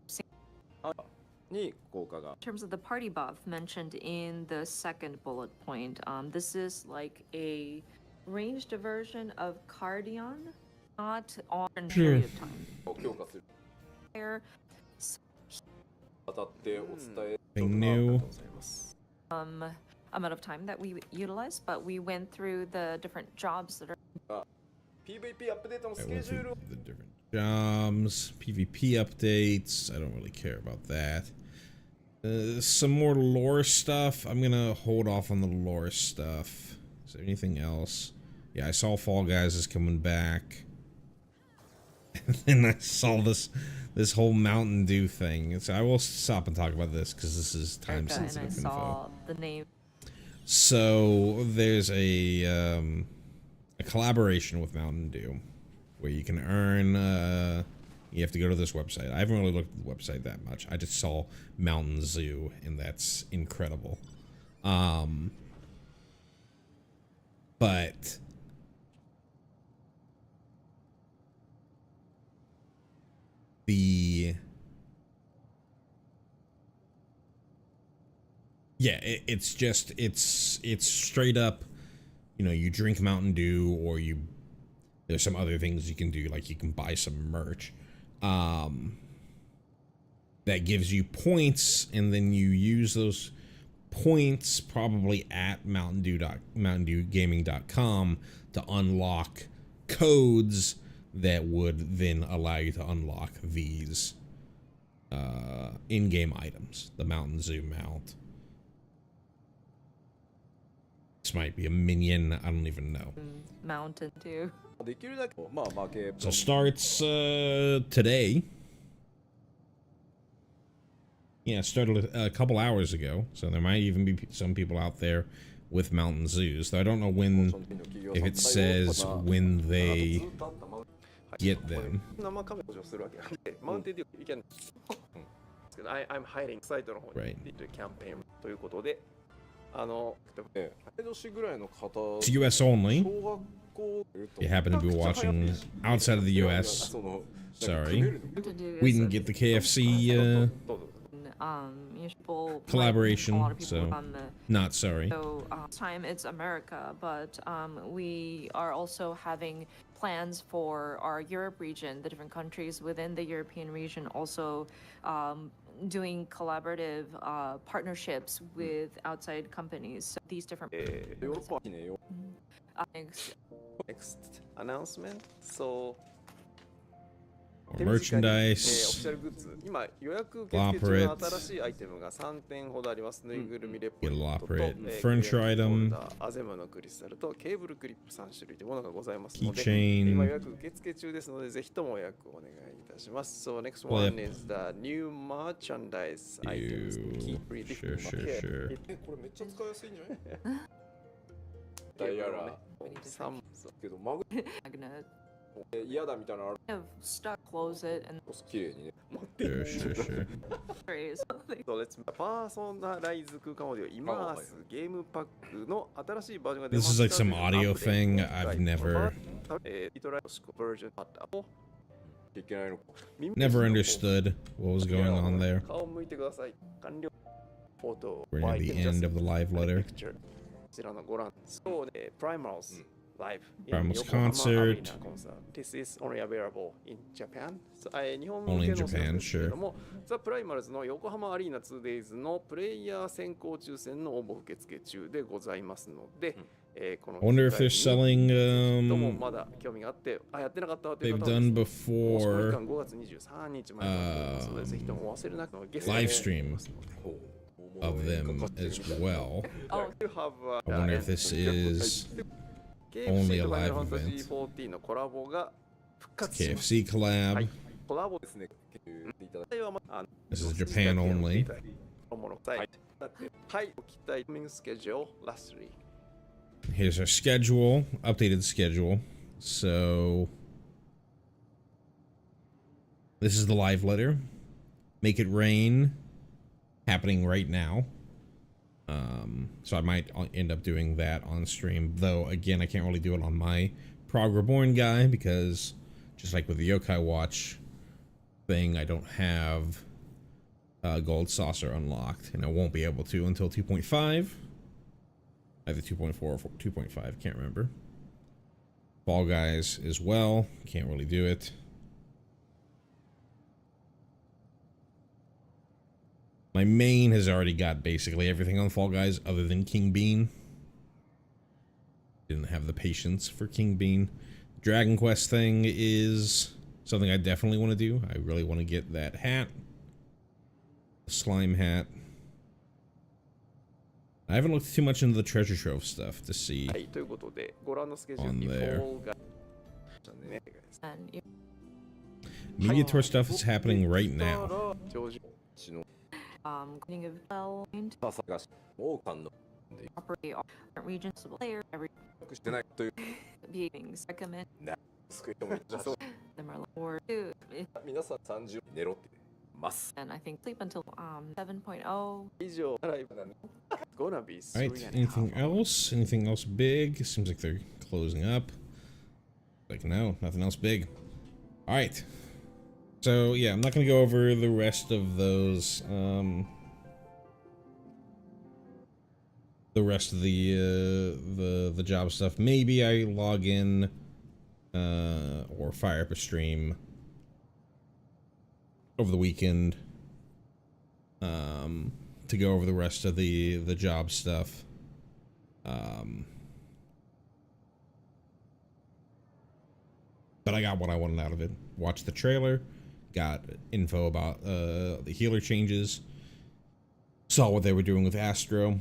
に効果が In terms of the party buff mentioned in the second bullet point, this is like a ranged version of Cardion, not on period of time. 強化する There, 当たってお伝え Something new. amount of time that we utilized, but we went through the different jobs that are PVP アップデートの I スケ went ジュー through ルを the different jobs, PvP updates. I don't really care about that. Some more lore stuff. I'm gonna hold off on the lore stuff. Is there anything else? Yeah, I saw Fall Guys is coming back. And then I saw this whole Mountain Dew thing. So I will stop and talk about this because this is time and I sensitive saw info. the name. So there's a collaboration with Mountain Dew where you can earn you have to go to this website. I haven't really looked at the website that much. I just saw Mountain Zoo and that's incredible. But it's straight up, you know, you drink Mountain Dew or there's some other things you can do, like you can buy some merch that gives you points, and then you use those points probably at mountaindewgaming.com to unlock codes that would then allow you to unlock these in-game items. The Mountain Zoo mount. This might be a minion, I don't even know. Mountain Dew. できるだけまあ負け So starts today. Yeah, it started a couple hours ago, so there might even be some people out there with Mountain Zoos. Though I don't know when, if it says when they get them. 生カメラをするわけなんで、マウンテンデューいけない。I'm hiding サイトの方に Right. キャンペーンということで、年ぐらいの方、 It's US only. 小学校 You happen to be watching outside of the US. Sorry. Mountain Dew We is didn't get the KFC usual collaboration, a lot of people so on the not sorry. So this time it's America, but we are also having plans for our Europe region, the different countries within the European region, also doing collaborative partnerships with outside companies. So these different ヨーロッパねよ Next announcement. So More 手短にオフィ merchandise. シャルグッズ、今予約受付中の新しいアイテムが3点ほどあります。ぬいぐるみレポートと、 Elaborate furniture ホル item. ダー、アゼマのクリスタルとケーブルクリップ3種類というものがございますので、 Keychain. 今予約受付中ですので、ぜひとも予約をお願いいたします。So next one is the new merchandise items. Keep reading. Sure, sure, sure. これめっちゃ使いやすいんじゃないダイヤラ3けどマグ magnet. 嫌だみたいなのある Kind of stuck, close it, and 綺麗にね Sure, sure, sure. phrase something. そうです。パーソナライズ空間オーディオイマースゲームパックの新しいバージョンが出ま This した is like some audio thing I've never リトライバージョンあったをいけないの never understood what was going on there. 顔を向いてください。完了。フォト We're near the end of the live letter. こちらのご覧。そうで、Primal's Live Primal's Yokohama concert. Arena concert. This is only available in Japan. 日本 Only 向 in けの Japan, ですけれども、ザ・プライマルズの横浜アリーナ 2days のプレイヤー先行抽選の応募受付中でございますので、この I wonder if they're selling どうもまだ興味があって、やってなかったわという they've 方は done ですね、申し込み期 before 間5月23日までとなっておりますので、ぜひともお忘れなくゲスト live stream of them as well. Oh, You have, I wonder if this is only a live event. KFC のコラボが復活します。 KFC collab. コラボですね言っていただいて This is Japan only. はい、はい、お期待。Coming schedule lastly. Here's our schedule, updated schedule. So this is the live letter. Make It Rain, happening right now. So I might end up doing that on stream, though again I can't really do it on my Prog Reborn guy because just like with the Yokai Watch thing, I don't have Gold Saucer unlocked, and I won't be able to until 2.5. Either 2.4 or 2.5, can't remember. Fall Guys as well, can't really do it. My main has already got basically everything on Fall Guys other than King Bean. Didn't have the patience for King Bean. Dragon Quest thing is something I definitely want to do. I really want to get that hat. The slime hat. I haven't looked too much into the treasure trove stuff to see はい、ということで、ご覧のスケジュール on に there. フォーが and you Media tour stuff is happening right now. 上旬 getting a well point 探し王冠の property or regions player every してないという being recommend 救いとも言っちゃそう them are or two 皆さん30寝ろってます and I think sleep until 7.0. 以上ライブなの gonna be Alright, anything else? Anything else big? Seems like they're closing up. Like, no, nothing else big. Alright. So, yeah, I'm not going to go over the rest of those, the rest of the job stuff. Maybe I log in, or fire up a stream over the weekend, to go over the rest of the job stuff. But I got what I wanted out of it. Watched the trailer, got info about the healer changes, saw what they were doing with Astro,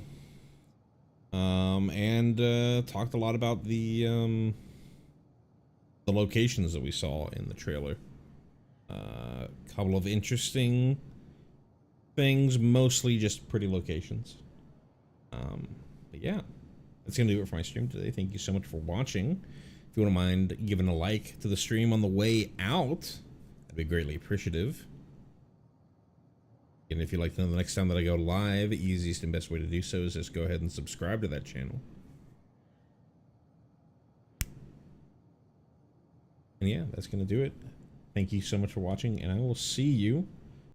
and talked a lot about the locations that we saw in the trailer. A couple of interesting things, mostly just pretty locations. But yeah, that's gonna do it for my stream today. Thank you so much for watching. If you wouldn't mind giving a like to the stream on the way out, that'd be greatly appreciative. And if you'd like to know the next time that I go live, the easiest and best way to do so is just go ahead and subscribe to that channel. And yeah, that's gonna do it. Thank you so much for watching, and I will see you